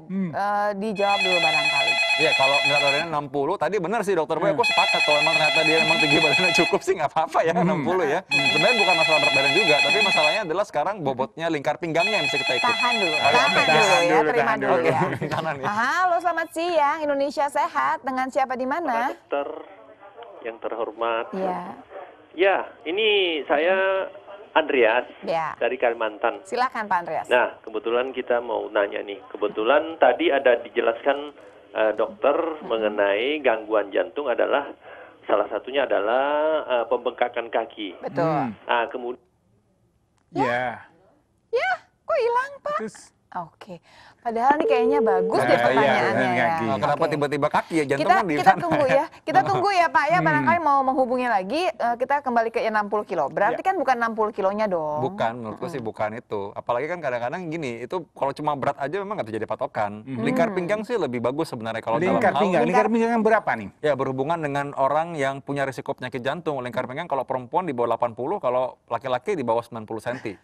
Dijawab dulu barangkali. Iya, kalau berat badannya 60, tadi benar sih dokter Boy, aku sepakat kalau emang ternyata dia memang tinggi badannya cukup sih nggak apa-apa ya 60 ya. Sebenarnya bukan masalah berat badan juga, tapi masalahnya adalah sekarang bobotnya lingkar pinggangnya yang bisa kita ikut. Tahan dulu. Tahan Tahan dulu, dulu ya. dulu, Terima tahan dulu dulu. ya. Kanan ya. Halo, selamat siang. Indonesia Sehat. Dengan siapa di mana? Dokter yang terhormat. Iya. Ya, ini saya Andreas Ya. dari Kalimantan. Silakan Pak Andreas. Nah, kebetulan kita mau nanya nih. Kebetulan tadi ada dijelaskan dokter mengenai gangguan jantung adalah salah satunya adalah pembengkakan kaki. Betul. Nah, kemudian Ya. Ya, kok hilang Pak? Terus Oke. Padahal nih kayaknya bagus deh Nah, iya, pertanyaannya benar, ya. kaki. Nah, kenapa Oke. tiba-tiba kaki ya? Jantung Kita kan di kita sana. tunggu ya. Kita tunggu ya Pak ya. Barangkali mau menghubungi lagi, kita kembali ke 60 kilo. Berarti kan bukan 60 kilonya dong. Bukan, menurutku sih bukan itu. Apalagi kan kadang-kadang gini, itu kalau cuma berat aja memang nggak bisa jadi patokan. Lingkar pinggang sih lebih bagus sebenarnya kalau dalam lingkar hal pinggang. Lingkar pinggang yang berapa nih? ya berhubungan dengan orang yang punya risiko penyakit jantung. Lingkar pinggang kalau perempuan di bawah 80, kalau laki-laki di bawah 90 cm.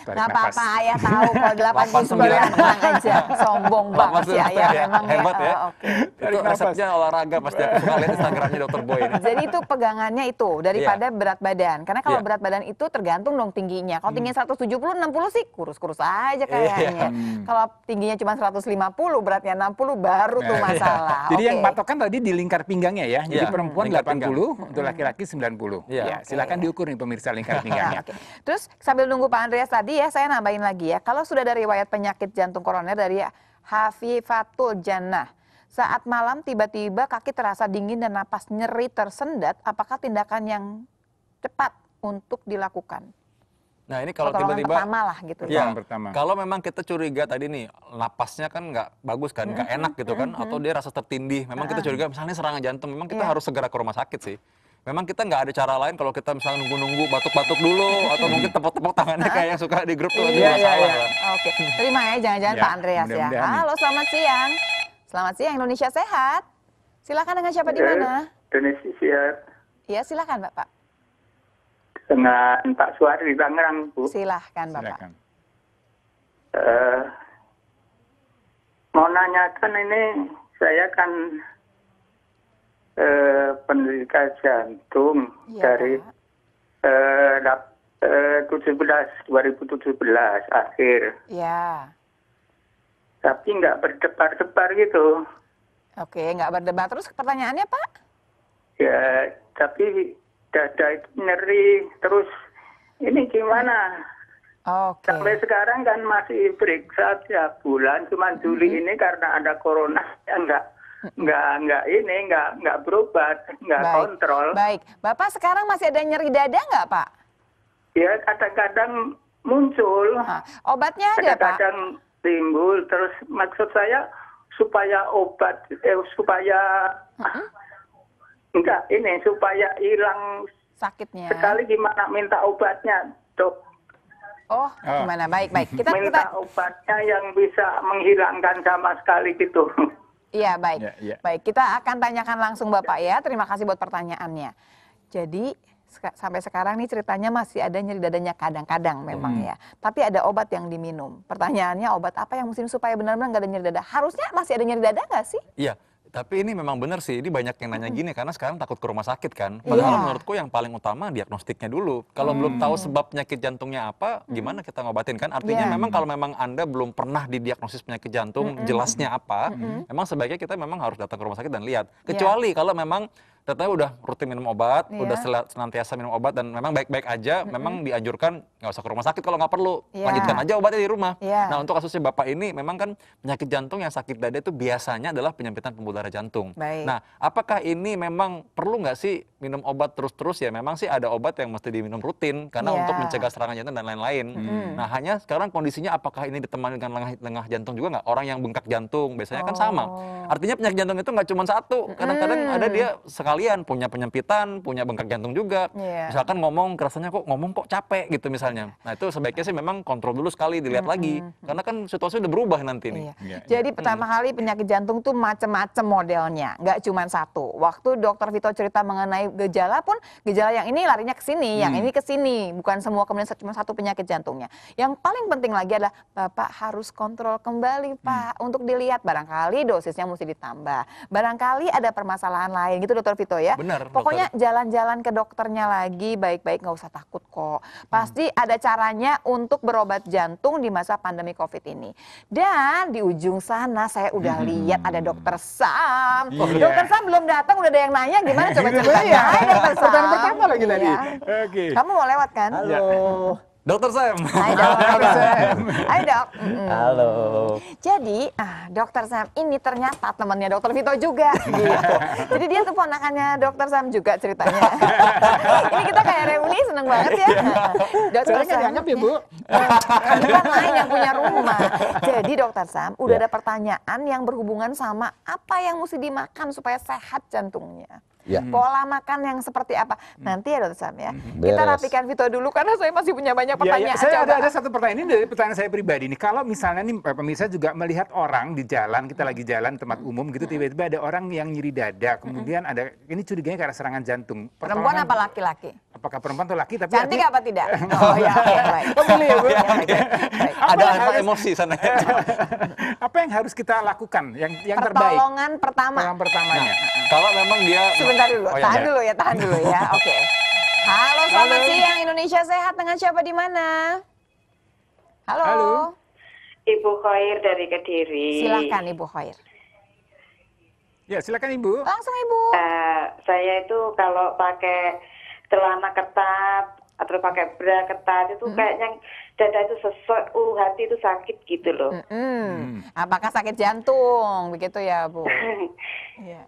Tarik Nggak nafas. apa-apa, ayah tahu kalau 89 tenang aja. Sombong banget sih ayah memang hebat ya. Oke. Itu resepnya olahraga pasti aku suka lihat Instagramnya Dr. Boy ini. Jadi itu pegangannya itu daripada berat badan. Karena kalau berat badan itu tergantung dong tingginya. Kalau tingginya 170, 60 sih kurus-kurus aja kayaknya. Kalau tingginya cuma 150, beratnya 60 baru tuh masalah. Jadi yang Oke. patokan tadi di lingkar pinggangnya ya. Jadi Iya, perempuan lingkar 80, untuk laki-laki 90. Iya. Ya, silakan diukur nih pemirsa lingkar pinggangnya. Oke. Terus sambil nunggu Pak Andreas tadi ya, saya nambahin lagi ya. Kalau sudah ada riwayat penyakit jantung koroner dari Hafifatul Jannah, saat malam tiba-tiba kaki terasa dingin dan napas nyeri tersendat, apakah tindakan yang cepat untuk dilakukan? Nah ini kalau Pertolongan tiba-tiba pertama lah gitu. ya, pertama. kalau memang kita curiga tadi nih napasnya kan nggak bagus kan, nggak enak gitu kan, atau dia rasa tertindih, memang kita curiga misalnya serangan jantung, memang kita harus segera ke rumah sakit sih. Memang kita nggak ada cara lain kalau kita misalnya nunggu-nunggu batuk-batuk dulu, atau mungkin tepuk-tepuk tangannya kayak yang suka di grup tuh, itu masalah lah. Oke, terima ya, jangan-jangan Ya, Pak Andreas ya. mudah-mudahan nih. Halo, selamat siang. Selamat siang, Indonesia Sehat. Silakan dengan siapa di mana? Indonesia Ya, silakan Bapak. dengan Pak Suari di Tangerang, Bu. Silahkan Bapak. Silakan. Mau nanyakan ini, saya kan penderita jantung Iya, dari Pak. 2017 akhir. Ya, Tapi nggak berdebar-debar gitu. oke, nggak berdebat. Terus pertanyaannya Pak? Ya, tapi dada itu nyeri. Terus ini gimana? Oke. Sampai sekarang kan masih periksa tiap bulan. Cuma Juli ini karena ada corona, ya nggak berobat, nggak Baik. kontrol. Baik, Bapak sekarang masih ada nyeri dada nggak Pak? Ya kadang-kadang muncul, Nah, obatnya ada Pak? kadang-kadang timbul. Terus maksud saya supaya obat, supaya supaya hilang Sakitnya. sekali gimana minta obatnya, Dok? Oh, gimana? Baik. Kita Minta obatnya yang bisa menghilangkan sama sekali gitu. Iya, baik. Ya. Baik, kita akan tanyakan langsung Bapak ya. Terima kasih buat pertanyaannya. Jadi sampai sekarang nih ceritanya masih ada nyeri dadanya kadang-kadang memang ya. Tapi ada obat yang diminum. Pertanyaannya obat apa yang mesti supaya benar-benar nggak ada nyeri dada? Harusnya masih ada nyeri dada nggak sih? Iya, tapi ini memang benar sih, ini banyak yang nanya gini karena sekarang takut ke rumah sakit kan. Padahal menurutku yang paling utama diagnostiknya dulu. Kalau belum tahu sebab penyakit jantungnya apa, gimana kita ngobatin kan? Artinya memang kalau memang Anda belum pernah didiagnosis penyakit jantung, jelasnya apa, memang sebaiknya kita memang harus datang ke rumah sakit dan lihat. Kecuali kalau memang ternyata udah rutin minum obat, udah senantiasa minum obat dan memang baik-baik aja, memang dianjurkan nggak usah ke rumah sakit kalau nggak perlu, lanjutkan aja obatnya di rumah. Nah untuk kasusnya Bapak ini memang kan penyakit jantung yang sakit dada itu biasanya adalah penyempitan pembuluh darah jantung. Nah apakah ini memang perlu nggak sih minum obat terus-terus ya? Memang sih ada obat yang mesti diminum rutin karena untuk mencegah serangan jantung dan lain-lain. Nah hanya sekarang kondisinya apakah ini ditemani dengan lengah jantung juga nggak? Orang yang bengkak jantung biasanya kan sama. Artinya penyakit jantung itu nggak cuma satu, kadang-kadang ada dia sekalian punya penyempitan, punya bengkak jantung juga. Misalkan ngomong rasanya kok capek gitu misalnya. Nah itu sebaiknya sih memang kontrol dulu sekali, dilihat lagi. Karena kan situasi udah berubah nanti nih. Jadi pertama kali penyakit jantung tuh macam-macam modelnya, nggak cuma satu. Waktu Dokter Vito cerita mengenai gejala pun, gejala yang ini larinya ke sini, yang ini ke sini. Bukan semua kemudian cuma satu penyakit jantungnya. Yang paling penting lagi adalah Bapak harus kontrol kembali Pak, untuk dilihat barangkali dosisnya mesti ditambah. Barangkali ada permasalahan lain gitu Dokter Vito ya. Benar, Pokoknya jalan-jalan ke dokternya lagi baik-baik, nggak usah takut kok. Pasti ada caranya untuk berobat jantung di masa pandemi COVID ini. Dan di ujung sana saya udah lihat ada Dokter Sam. Dokter Sam belum datang udah ada yang nanya gimana coba ceritanya. Hai Dokter Sam. Pertanyaan pertama lagi tadi. Iya. Oke. Kamu mau lewat kan? Halo. Dokter Sam. Hai Dok. Hai Dok. Halo. Jadi, Dokter Sam ini ternyata temannya Dokter Vito juga. Gitu. Jadi dia tuh ponakannya Dokter Sam juga ceritanya. Ini kita kayak reuni, seneng banget ya. Dokter Saya nggak dianggap ya Bu. Bukan lain yang punya rumah. Jadi Dokter Sam, udah ada pertanyaan yang berhubungan sama apa yang mesti dimakan supaya sehat jantungnya. Ya. Pola makan yang seperti apa? Nanti ya Dokter Sam ya. Kita Beres. rapikan Vito dulu karena saya masih punya banyak Ya, pertanyaan. saya Coba. ada satu pertanyaan, ini dari pertanyaan saya pribadi nih. Kalau misalnya nih pemirsa juga melihat orang di jalan, kita lagi jalan tempat umum gitu, tiba-tiba ada orang yang nyeri dada, kemudian ada, ini curiganya karena serangan jantung. Perempuan apa laki-laki? Apakah perempuan atau laki? Tapi Cantik apa tidak? Oh ya, oke, baik. Oh, pilih ya, Bu. Ya, baik, baik. Ada yang apa harus- emosi sana. Apa yang harus kita lakukan yang terbaik? Pertolongan pertama. Pertolongan pertamanya. Kalau memang dia Sebentar dulu, Oh, ya, tahan ya. dulu ya, tahan dulu ya. Oke. Halo, selamat Halo. siang Indonesia Sehat, dengan siapa di mana? Halo. Halo. Ibu Khair dari Kediri. Silakan Ibu Khair. Ya, silakan Ibu. Langsung Ibu. Saya itu kalau pakai celana ketat atau pakai bra ketat itu kayaknya dada itu sesek, hati itu sakit gitu loh. Apakah sakit jantung? Begitu ya, Bu? Iya.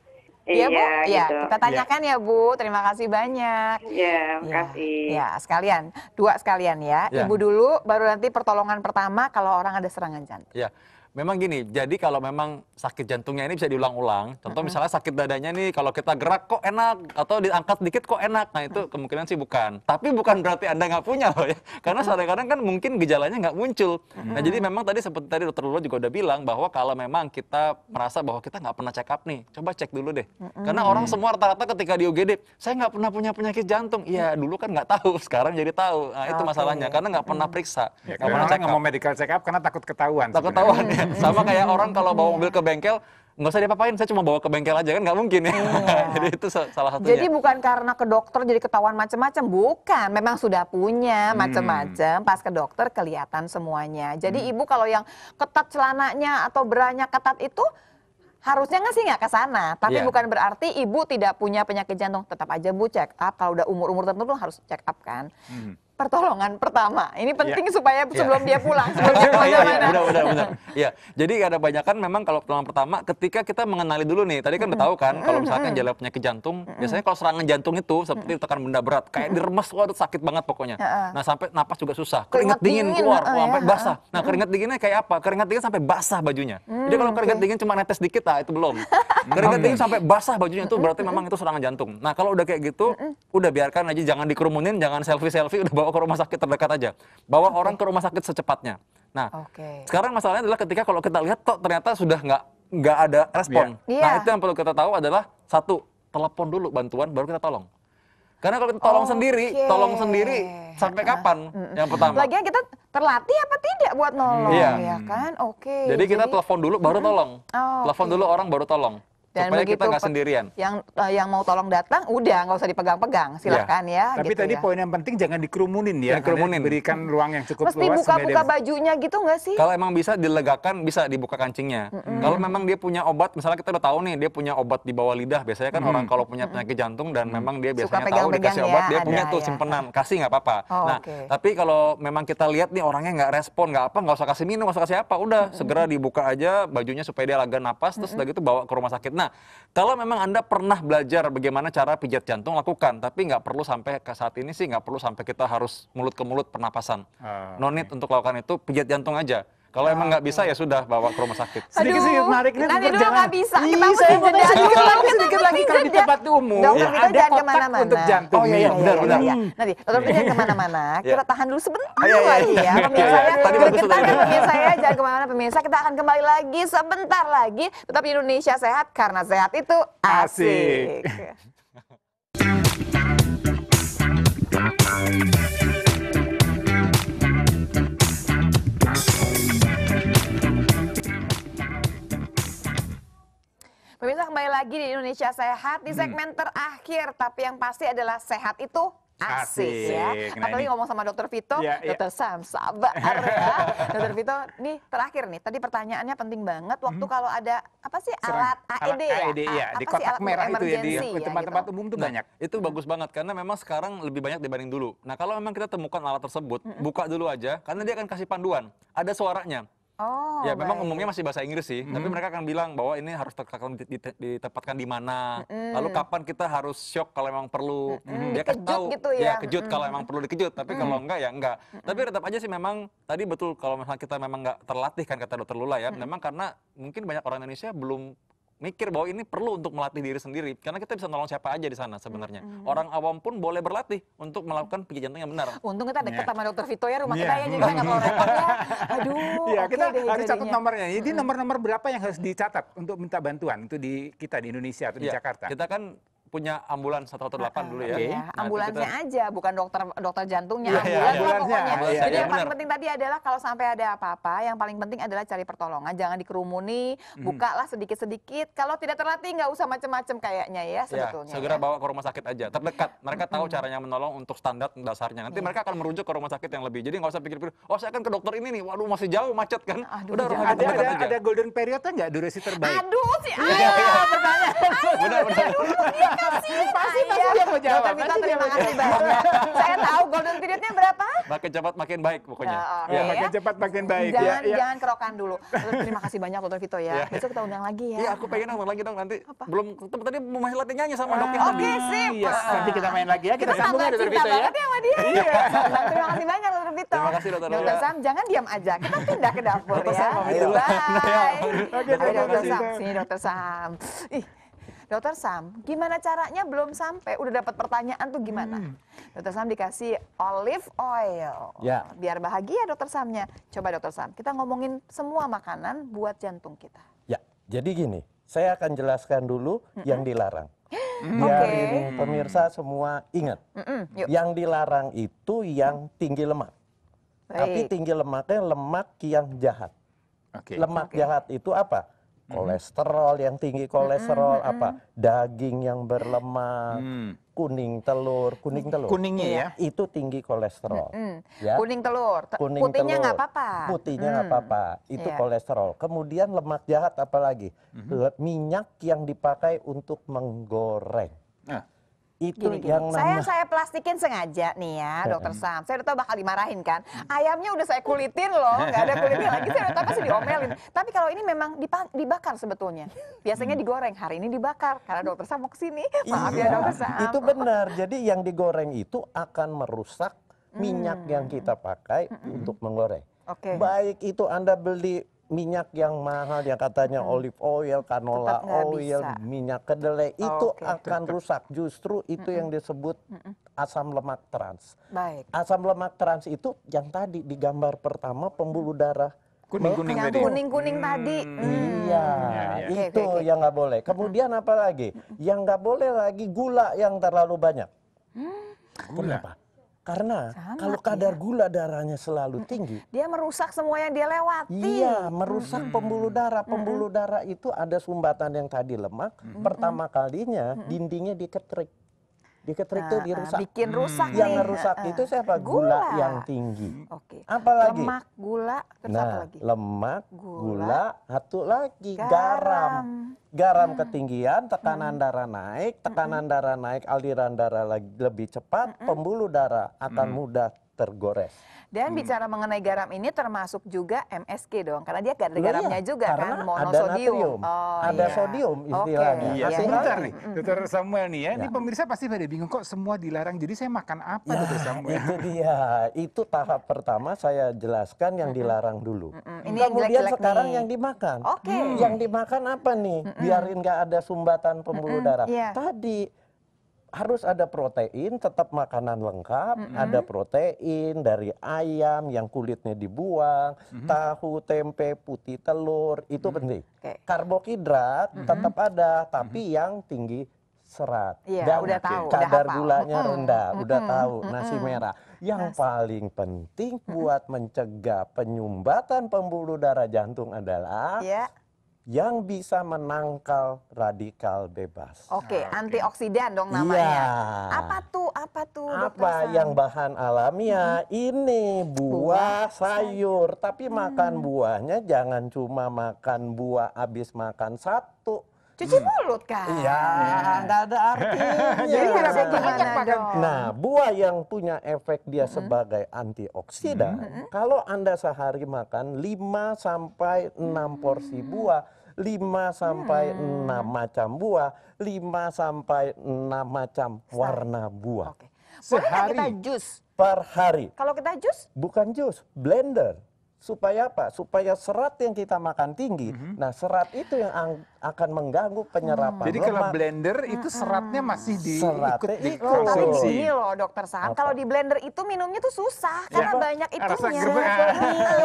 Iya, Bu. Iya, Iya, gitu. kita tanyakan ya, Bu. Terima kasih banyak. Ya, makasih. Ya, sekalian. Dua sekalian ya. Ya. Ibu dulu, baru nanti pertolongan pertama kalau orang ada serangan jantung. Ya, memang gini, jadi kalau memang sakit jantungnya ini bisa diulang-ulang. Contoh misalnya sakit dadanya nih, kalau kita gerak kok enak, atau diangkat dikit kok enak. Nah itu kemungkinan sih bukan. Tapi bukan berarti Anda nggak punya loh ya. Karena kadang-kadang kan mungkin gejalanya nggak muncul. Nah jadi memang tadi seperti tadi Dokter Lula juga udah bilang bahwa kalau memang kita merasa bahwa kita nggak pernah check up nih, coba cek dulu deh. Karena orang semua rata-rata ketika di UGD, saya nggak pernah punya penyakit jantung. Iya dulu kan nggak tahu, sekarang jadi tahu. Nah itu Oke. masalahnya, karena nggak pernah periksa. Ya, Nggak pernah orang check nggak up. mau medical check up karena takut ketahuan. Takut sebenarnya. ketahuan ya. Sama kayak orang kalau bawa mobil ke bengkel, nggak usah diapa-apain, saya cuma bawa ke bengkel aja, kan nggak mungkin ya. Jadi itu salah satunya. Jadi bukan karena ke dokter jadi ketahuan macam-macam, bukan. Memang sudah punya macam-macam, pas ke dokter kelihatan semuanya. Jadi ibu kalau yang ketat celananya atau beranya ketat itu harusnya nggak sih nggak ke sana. Tapi Iya. bukan berarti ibu tidak punya penyakit jantung. Tetap aja Bu check up. Kalau udah umur-umur tertentu harus check up kan. Pertolongan pertama, ini penting supaya sebelum dia pulang, sebelum dia Iya, kemana-mana. benar. Iya, jadi ada banyak kan memang kalau pertolongan pertama ketika kita mengenali dulu nih, tadi kan udah tahu kan kalau misalkan jalan penyakit jantung, biasanya kalau serangan jantung itu seperti tekan benda berat, kayak diremes, waduh sakit banget pokoknya. Nah sampai napas juga susah, keringat dingin keluar, sampai basah. Nah keringat dinginnya kayak apa? Keringat dingin sampai basah bajunya. Jadi kalau keringat dingin cuma netes dikit, itu belum. Keringat dingin sampai basah bajunya itu berarti memang itu serangan jantung. Nah kalau udah kayak gitu, udah biarkan aja, jangan dikerumunin, jangan selfie-selfie, udah bawa ke rumah sakit terdekat aja. Bawa orang ke rumah sakit secepatnya. Nah, Oke. sekarang masalahnya adalah ketika kalau kita lihat kok ternyata sudah nggak ada respon. Iya. Nah, itu yang perlu kita tahu adalah satu, telepon dulu bantuan baru kita tolong. Karena kalau kita tolong sendiri sampai kapan? Yang pertama. Lagian kita terlatih apa tidak buat nolong, Iya. ya kan? Oke. Jadi kita telepon dulu baru tolong. Oh, Telepon oke. dulu orang baru tolong. Dan Supaya begitu kita nggak sendirian. Yang mau tolong datang, udah nggak usah dipegang-pegang, silahkan ya. Tapi gitu tadi ya. poin yang penting jangan dikerumunin ya. Jangan kerumunin. Berikan ruang yang cukup Mesti luas. buka-buka supaya dia- bajunya gitu nggak sih? Kalau emang bisa dilegakan, bisa dibuka kancingnya. Kalau memang dia punya obat, misalnya kita udah tahu nih dia punya obat di bawah lidah. Biasanya kan orang kalau punya penyakit jantung dan memang dia Suka biasanya tahu pegang-pegang dikasih ya, obat, dia ada punya tuh ya. simpenan, kasih nggak apa-apa. Oh, Nah, oke. tapi kalau memang kita lihat nih orangnya nggak respon, nggak apa, nggak usah kasih minum, nggak usah kasih apa, udah segera dibuka aja bajunya supaya dia lega napas, terus udah gitu bawa ke rumah sakit. Nah, kalau memang Anda pernah belajar bagaimana cara pijat jantung, lakukan. Tapi nggak perlu sampai ke saat ini sih, nggak perlu sampai kita harus mulut ke mulut pernapasan. No need untuk lakukan itu, pijat jantung aja. Kalau emang nggak bisa ya sudah bawa ke rumah sakit. Sedikit menarik ini nanti dulu jangan- nggak bisa. Ih, Kita mesti saya mau jeda sedikit dulu. lagi, Kita sedikit mesti lagi. Kalau di jeda. tempat umum Dokter Vito ada jangan kotak kemana-mana. untuk jantung. Oh, iya, benar. Nanti Dokter Vito jangan kemana-mana. Iya. Kita tahan dulu sebentar Iya, lagi ya. Pemirsa ya, Tadi bagus gregetan tadi. ya pemirsa ya. Jangan kemana-mana pemirsa. Kita akan kembali lagi sebentar lagi. Tetap di Indonesia Sehat karena sehat itu asik. Asik. Pemirsa kembali lagi di Indonesia Sehat di segmen terakhir, tapi yang pasti adalah sehat itu asik, ya. Asik. Nah, Apalagi ini. ngomong sama Dokter Vito, Ya, ya. Dokter Sam sabar ya. Dokter Vito, nih terakhir nih, tadi pertanyaannya penting banget waktu kalau ada apa sih alat AED ya? AED ya, Apa di sih kotak alat merah itu ya, di emergency tempat-tempat gitu. umum tuh Nah, banyak. itu bagus banget karena memang sekarang lebih banyak dibanding dulu. Nah, kalau memang kita temukan alat tersebut, buka dulu aja karena dia akan kasih panduan. Ada suaranya. Oh, Ya memang baik. umumnya masih bahasa Inggris sih, tapi mereka akan bilang bahwa ini harus ditempatkan di mana, lalu kapan kita harus shock kalau memang perlu. Dia kasih dikejut tahu, gitu ya. kejut kalau memang perlu dikejut, tapi kalau enggak ya enggak. Tapi tetap aja sih memang tadi betul kalau misalnya kita memang enggak terlatih kan kata Dokter Lula ya, memang karena mungkin banyak orang Indonesia belum mikir bahwa ini perlu untuk melatih diri sendiri karena kita bisa nolong siapa aja di sana sebenarnya. Orang awam pun boleh berlatih untuk melakukan pijat jantung yang benar. Untung kita deket Iya. sama dokter Vito ya, rumah kita Iya. ya, jadi kita nggak perlu repot ya. Aduh, Iya, oke kita deh harus catat jadinya. nomornya. Jadi nomor-nomor berapa yang harus dicatat untuk minta bantuan itu di kita di Indonesia atau di Iya, Jakarta? kita kan punya ambulans 118 dulu ya. Oke. Iya, Nah, itu ambulansnya kita- aja, bukan dokter jantungnya, Iya, ambulans iya, lah ambulansnya. pokoknya. Iya, Jadi iya, yang paling benar. penting tadi adalah kalau sampai ada apa-apa, yang paling penting adalah cari pertolongan, jangan dikerumuni, bukalah sedikit-sedikit. Kalau tidak terlatih nggak usah macam-macam kayaknya ya Ya, sebetulnya. segera ya. bawa ke rumah sakit aja, terdekat. Mereka tahu caranya menolong untuk standar dasarnya. Nanti mereka akan merujuk ke rumah sakit yang lebih. Jadi nggak usah pikir-pikir, oh saya kan ke dokter ini nih, waduh masih jauh macet kan. Aduh, Udah rumah jangan. sakit terdekat aja. Ada golden period-nya nggak durasi terbaik? Aduh, si Ayah pertanyaan. Benar, benar. Pasti dia mau jawab. Dokter Vito, Pasti dia terima mau kasih jawab. banyak. Saya tahu golden periodnya berapa? Makin cepat makin baik pokoknya. Oke, Ya, ya. makin cepat makin baik. Jangan, ya, ya. jangan kerokan dulu. Terima kasih banyak Dokter Vito ya. Iya. Besok kita undang lagi ya. Iya, aku pengen nonton lagi dong nanti. Apa? Belum ketemu tadi mau masih latih nyanyi sama dok yang tadi. Oke, sip. Yes, nanti kita main lagi ya. Kita Kita sambung ya sangat Dokter cinta Vito ya. banget ya sama dia. Terima kasih banyak Dokter Vito. Terima kasih, Dokter Dokter Lola. Sam, jangan diam aja. Kita pindah ke dapur Dokter ya. Sam, pamit dulu. Bye. Oke, Ayo terima Dokter kasih, Sam, Dok. sini Dokter Sam. Ih, Dokter Sam, gimana caranya belum sampai udah dapat pertanyaan tuh gimana? Dokter Sam dikasih olive oil. Ya. Biar bahagia Dokter Samnya. Coba Dokter Sam, kita ngomongin semua makanan buat jantung kita. Ya, jadi gini, saya akan jelaskan dulu yang dilarang. Biarin pemirsa semua ingat, Yuk. yang dilarang itu yang tinggi lemak. Tapi Baik. tinggi lemaknya lemak yang jahat. Oke. Lemak jahat itu apa? Kolesterol yang tinggi kolesterol, apa? Daging yang berlemak, kuning telur. Kuningnya ya. Itu tinggi kolesterol. Ya. Kuning telur. Kuning Putihnya telur. nggak apa-apa. Putihnya nggak apa-apa. Itu Iya. kolesterol. Kemudian lemak jahat apalagi? Minyak yang dipakai untuk menggoreng. Nah, Itu Gini, yang saya plastikin sengaja nih ya Dokter Sam. Saya udah tahu bakal dimarahin kan. Ayamnya udah saya kulitin loh, nggak ada kulitnya lagi. Saya udah tahu pasti diomelin. Tapi kalau ini memang dibakar sebetulnya. Biasanya digoreng, hari ini dibakar. Karena Dokter Sam mau kesini. Maaf ya Iya, Dokter Sam. itu benar. Jadi yang digoreng itu akan merusak minyak yang kita pakai untuk menggoreng. Oke. Baik itu Anda beli minyak yang mahal yang katanya olive oil, canola Tetap nggak oil, bisa. minyak kedelai itu Oke. akan rusak. Justru itu yang disebut asam lemak trans. Baik. Asam lemak trans itu yang tadi di gambar pertama pembuluh darah. kuning-kuning Yang tadi. kuning-kuning tadi. Iya, Oke, itu oke, oke. yang nggak boleh. Kemudian apa lagi? Yang nggak boleh lagi gula yang terlalu banyak. Kenapa? Karena Sama kalau kadar gula darahnya selalu tinggi, Dia merusak semua yang dia lewati. iya merusak pembuluh darah. Pembuluh darah itu ada sumbatan yang tadi lemak. Pertama kalinya dindingnya diketrik. Diketrik itu dirusak. Bikin rusak Yang nih. ngerusak itu siapa? Gula yang tinggi. Oke. Apalagi? Lemak, gula, terus apa Nah, lagi? lemak, Gula, gula, satu lagi garam. garam. Garam ketinggian, tekanan darah naik, aliran darah lagi lebih cepat, pembuluh darah akan mudah tergores. Dan bicara mengenai garam ini termasuk juga MSG dong, karena dia ada Loh garamnya iya, juga karena kan, ada monosodium. natrium, ada iya. sodium istilahnya. Oke, Iya, iya, sebentar iya. nih, Dokter Samuel nih ya. Ini Ya. pemirsa pasti pada bingung kok semua dilarang. Jadi saya makan apa Ya, Dokter Samuel? itu dia. Itu tahap pertama saya jelaskan yang dilarang dulu. Ini yang Kemudian jelek-jelek sekarang nih. yang dimakan. Oke. Yang dimakan apa nih? Biarin nggak ada sumbatan pembuluh darah. Iya. Tadi harus ada protein, tetap makanan lengkap. Ada protein dari ayam yang kulitnya dibuang, tahu, tempe, putih telur, itu penting. Oke. Karbohidrat tetap ada, tapi yang tinggi serat. Iya, Dan udah tahu, udah kadar hafal. gulanya rendah, udah tahu. Nasi merah. Yang paling penting buat mencegah penyumbatan pembuluh darah jantung adalah Ya, yang bisa menangkal radikal bebas. oke, antioksidan dong namanya. Iya. Apa tuh? Dokter Apa Sam? yang bahan alamiah? Ini buah, sayur. Tapi makan buahnya jangan cuma makan buah habis makan satu. Cuci mulut kan? Iya, nggak ada artinya. Jadi Iya, berapa banyak gimana makan? dong? Nah, buah yang punya efek dia sebagai antioksidan, kalau Anda sehari makan 5 sampai 6 porsi buah, 5 sampai 6 macam buah, 5 sampai 6 macam warna buah Oke. Boleh nggak kita Sehari. jus? per hari. Kalau kita jus, Bukan jus, blender. Supaya apa? Supaya serat yang kita makan tinggi. Nah, serat itu yang akan mengganggu penyerapan Jadi kalau lemak. blender itu seratnya masih Seratnya ikut ikut. Tapi dikonsumsi. gini loh Dokter Sam, kalau di blender itu minumnya tuh susah karena banyak Rasa itunya. Iya,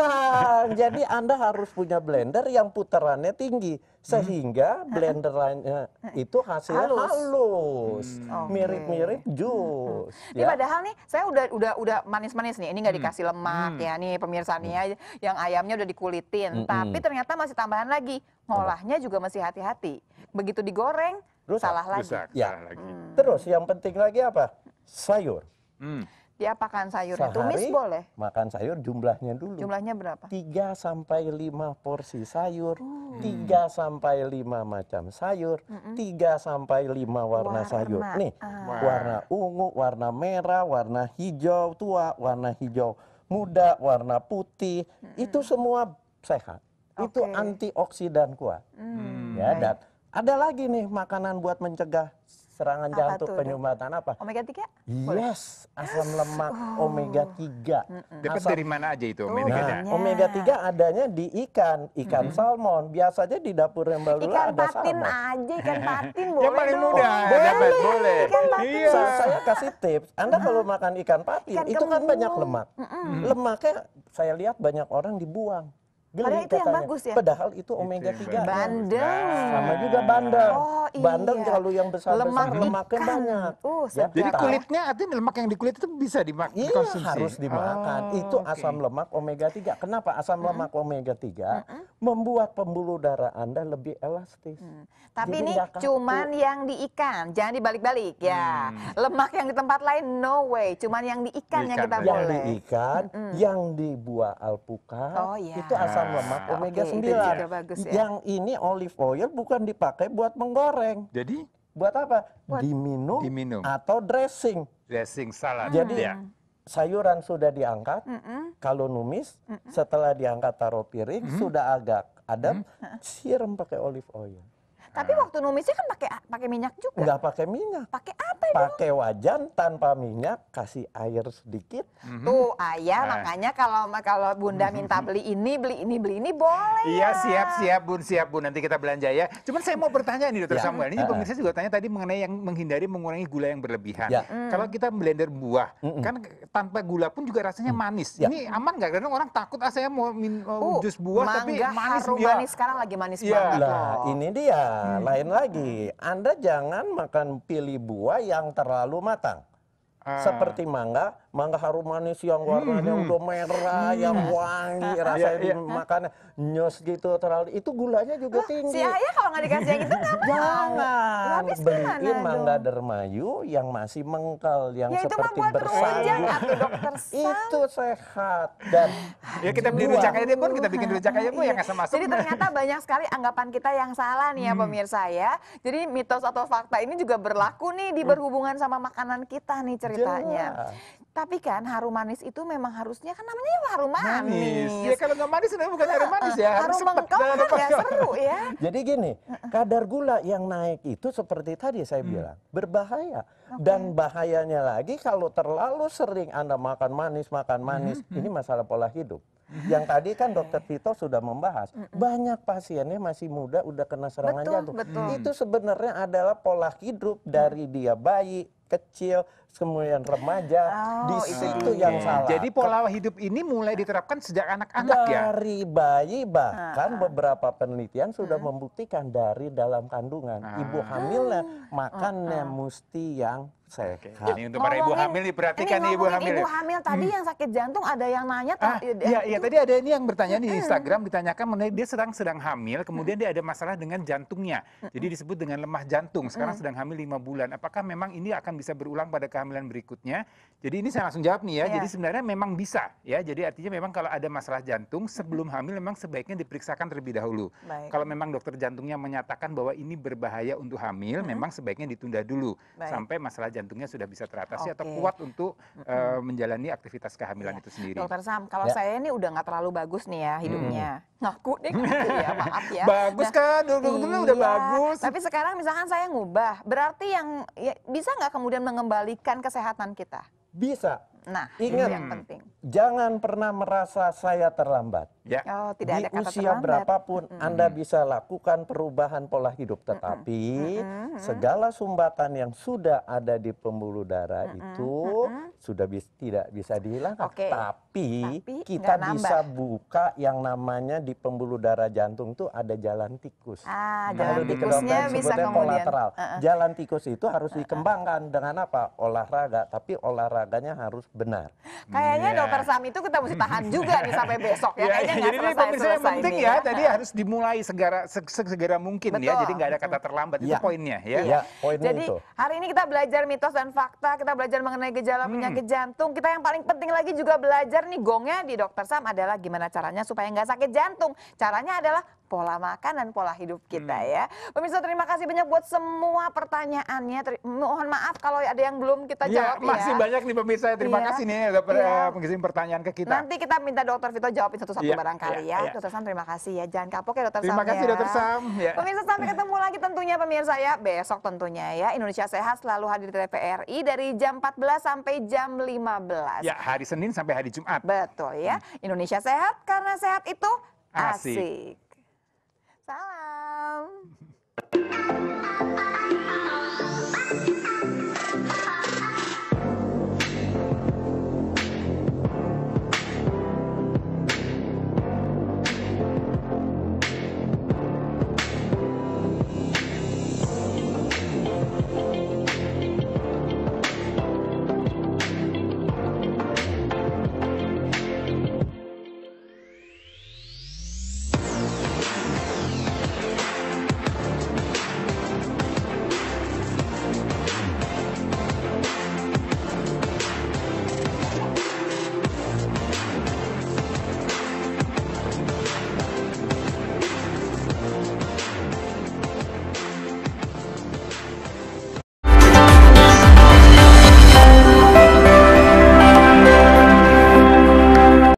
jadi Anda harus punya blender yang putarannya tinggi sehingga blenderannya itu hasilnya halus, mirip-mirip jus. Ini padahal nih saya udah manis-manis nih, ini nggak dikasih lemak ya nih pemirsa nih ya, yang ayamnya udah dikulitin, tapi ternyata masih tambahan lagi, ngolahnya juga masih hati-hati. Begitu digoreng, Rusak. salah lagi. Rusak, Ya. salah lagi. Terus yang penting lagi apa? Sayur. Diapakan sayurnya? Tumis Sehari boleh? makan sayur jumlahnya dulu. Jumlahnya berapa? 3 sampai 5 porsi sayur, 3 sampai 5 macam sayur, 3 sampai 5 warna sayur. Nih, warna ungu, warna merah, warna hijau tua, warna hijau muda, warna putih, itu semua sehat. Itu antioksidan kuat. Ya, dan ada lagi nih makanan buat mencegah serangan Apa jantung, tuh, Dok? penyumbatan apa? Omega 3? Yes, asam lemak omega 3. Dapat dari mana aja itu omega Nah, 3? omega 3 adanya di ikan salmon. Biasanya di dapur yang Mbak Lula Ikan ada patin salmon. aja, ikan patin boleh Yang paling dong. mudah dapat, boleh. Ikan patin. Iya. Saya kasih tips, Anda kalau makan ikan patin, Ikan itu kan kembung. banyak lemak. Lemaknya saya lihat banyak orang dibuang. Geli Padahal itu yang katanya. bagus ya? Padahal itu omega 3. Bandeng. Sama juga bandeng. Oh, iya. Bandeng kalau yang besar-besar Lemak lemaknya ikan. banyak. sedap. Jadi Kita- kulitnya, artinya lemak yang di kulit itu bisa Iya, dikonsumsi? harus dimakan. Oh, Itu oke. asam lemak omega 3. Kenapa asam lemak omega 3 membuat pembuluh darah Anda lebih elastis. Tapi Jadi ini nggak kaku. cuman yang di ikan, jangan dibalik-balik ya. Lemak yang di tempat lain no way, cuman yang di ikan Di yang ikan, kita betul. Yang di boleh. ikan, yang di buah alpukat, Oh, iya. itu asam lemak Oke, omega itu 9. juga bagus ya. Yang ini olive oil bukan dipakai buat menggoreng. Jadi Buat apa? Diminum, Diminum. atau dressing. dressing salad. Jadi ya. sayuran sudah diangkat, kalau numis, setelah diangkat taruh piring, sudah agak adem, siram pakai olive oil. Tapi waktu numisnya kan pakai minyak juga. Nggak pakai minyak. Pakai apa ya? Pakai wajan tanpa minyak, kasih air sedikit. Tuh ayah, Nah. makanya kalau Bunda minta beli ini boleh. Iya, ya. siap bun. Nanti kita belanja ya. Cuman saya mau bertanya nih Dokter Ya. Samuel. Ini pemirsa juga tanya tadi mengenai yang menghindari mengurangi gula yang berlebihan. Ya. Kalau kita blender buah, kan tanpa gula pun juga rasanya manis. Ya. Ini aman nggak? Kadang orang takut saya mau jus buah tapi mangga manis. harum ya. manis sekarang lagi manis Iya. banget Lah, loh. ini dia. Lain lagi. Anda jangan makan pilih buah yang terlalu matang. Seperti mangga harum manis yang warnanya udah merah, yang wangi, rasanya makannya nyos gitu terlalu. Itu gulanya juga tinggi. Si ayah kalau nggak dikasih yang itu nggak mau. Jangan Habis beliin gimana mangga dong? dermayu yang masih mengkal, yang Ya itu mah seperti buat rujak bersandung. atau Dokter Sam. Itu sehat dan Ya kita beli rujak aja deh Bun, kita bikin rujak aja Bu yang asam masuk. Jadi ternyata banyak sekali anggapan kita yang salah nih ya pemirsa ya. Jadi mitos atau fakta ini juga berlaku nih di berhubungan sama makanan kita nih ceritanya. Jelas. Tapi kan harum manis itu memang harusnya kan namanya ya harum manis. Ya kalau nggak manis sebenarnya bukan harum manis ya. Harum sepet. mengkal kan ya seru ya. Jadi gini, kadar gula yang naik itu seperti tadi saya bilang, berbahaya. Dan bahayanya lagi kalau terlalu sering Anda makan manis, ini masalah pola hidup. Yang tadi kan Dokter Vito sudah membahas, banyak pasiennya masih muda udah kena serangan Betul, jantung. betul. Itu sebenarnya adalah pola hidup dari dia bayi, kecil, kemudian remaja. Di Oh, itu situ dia. yang salah. Jadi pola hidup ini mulai diterapkan sejak anak-anak ya. Dari bayi bahkan beberapa penelitian sudah membuktikan dari dalam kandungan ibu hamilnya makannya mesti yang sehat. Ini untuk para ibu Ngomongin- hamil diperhatikan ini nih ibu ngomongin hamil. ibu hamil tadi yang sakit jantung ada yang nanya Iya, tadi ada ini yang bertanya di Instagram ditanyakan mengenai dia sedang hamil, kemudian dia ada masalah dengan jantungnya. Jadi disebut dengan lemah jantung. Sekarang sedang hamil 5 bulan. Apakah memang ini akan bisa berulang pada kehamilan berikutnya? Jadi ini saya langsung jawab nih ya. Iya. Jadi sebenarnya memang bisa ya. Jadi artinya memang kalau ada masalah jantung sebelum hamil memang sebaiknya diperiksakan terlebih dahulu. Baik. Kalau memang dokter jantungnya menyatakan bahwa ini berbahaya untuk hamil, memang sebaiknya ditunda dulu Baik. sampai masalah jantungnya sudah bisa teratasi atau Oke. kuat untuk menjalani aktivitas kehamilan itu sendiri. Dokter Sam, kalau Ya. saya ini udah nggak terlalu bagus nih ya hidupnya. Ngaku deh ngaku ya, maaf ya. Bagus kan, dulu udah Iya, bagus. Tapi sekarang misalkan saya ngubah, berarti yang ya, bisa nggak kemudian mengembalikan kesehatan kita? Bisa. Nah, Ingat. itu yang penting. Jangan pernah merasa saya terlambat. Ya. Oh, tidak Di ada kata usia terlambat. berapapun Anda bisa lakukan perubahan pola hidup, tetapi segala sumbatan yang sudah ada di pembuluh darah itu sudah tidak bisa dihilangkan. Oke. Tapi nggak kita nambah. bisa buka yang namanya di pembuluh darah jantung itu ada jalan tikus. Jalan Kalau di tikusnya kedokteran bisa sebutnya kemudian. kolateral. Jalan tikus itu harus dikembangkan dengan apa? Olahraga, tapi olahraganya harus benar. Kayaknya Iya. Dokter Sam itu kita mesti tahan juga nih sampai besok ya. Ya, Kayaknya nggak jadi ini pemirsa yang selesai-selesai penting ini ya, tadi harus dimulai segera mungkin ya, Betul. jadi nggak ada kata terlambat, itu Ya. poinnya ya. Ya, poinnya Jadi itu. hari ini kita belajar mitos dan fakta, kita belajar mengenai gejala penyakit jantung. Kita yang paling penting lagi juga belajar nih gongnya di Dokter Sam adalah gimana caranya supaya nggak sakit jantung. Caranya adalah pola makan dan pola hidup kita ya. Pemirsa terima kasih banyak buat semua pertanyaannya. Mohon maaf kalau ada yang belum kita Ya, jawab masih ya. banyak nih pemirsa, terima Iya. kasih nih udah Iya. mengirim pertanyaan ke kita. Nanti kita minta Dokter Vito jawabin satu-satu Iya, barangkali iya, ya. iya. Dokter Sam terima kasih ya. Jangan kapok ya Dokter Sam Terima kasih ya. Dokter Sam. Ya. Pemirsa sampai ketemu lagi tentunya pemirsa ya. Besok tentunya ya. Indonesia Sehat selalu hadir di TVRI dari jam 14 sampai jam 15. Ya, hari Senin sampai hari Jumat. Betul ya. Indonesia Sehat karena sehat itu Asik. asik. Salam.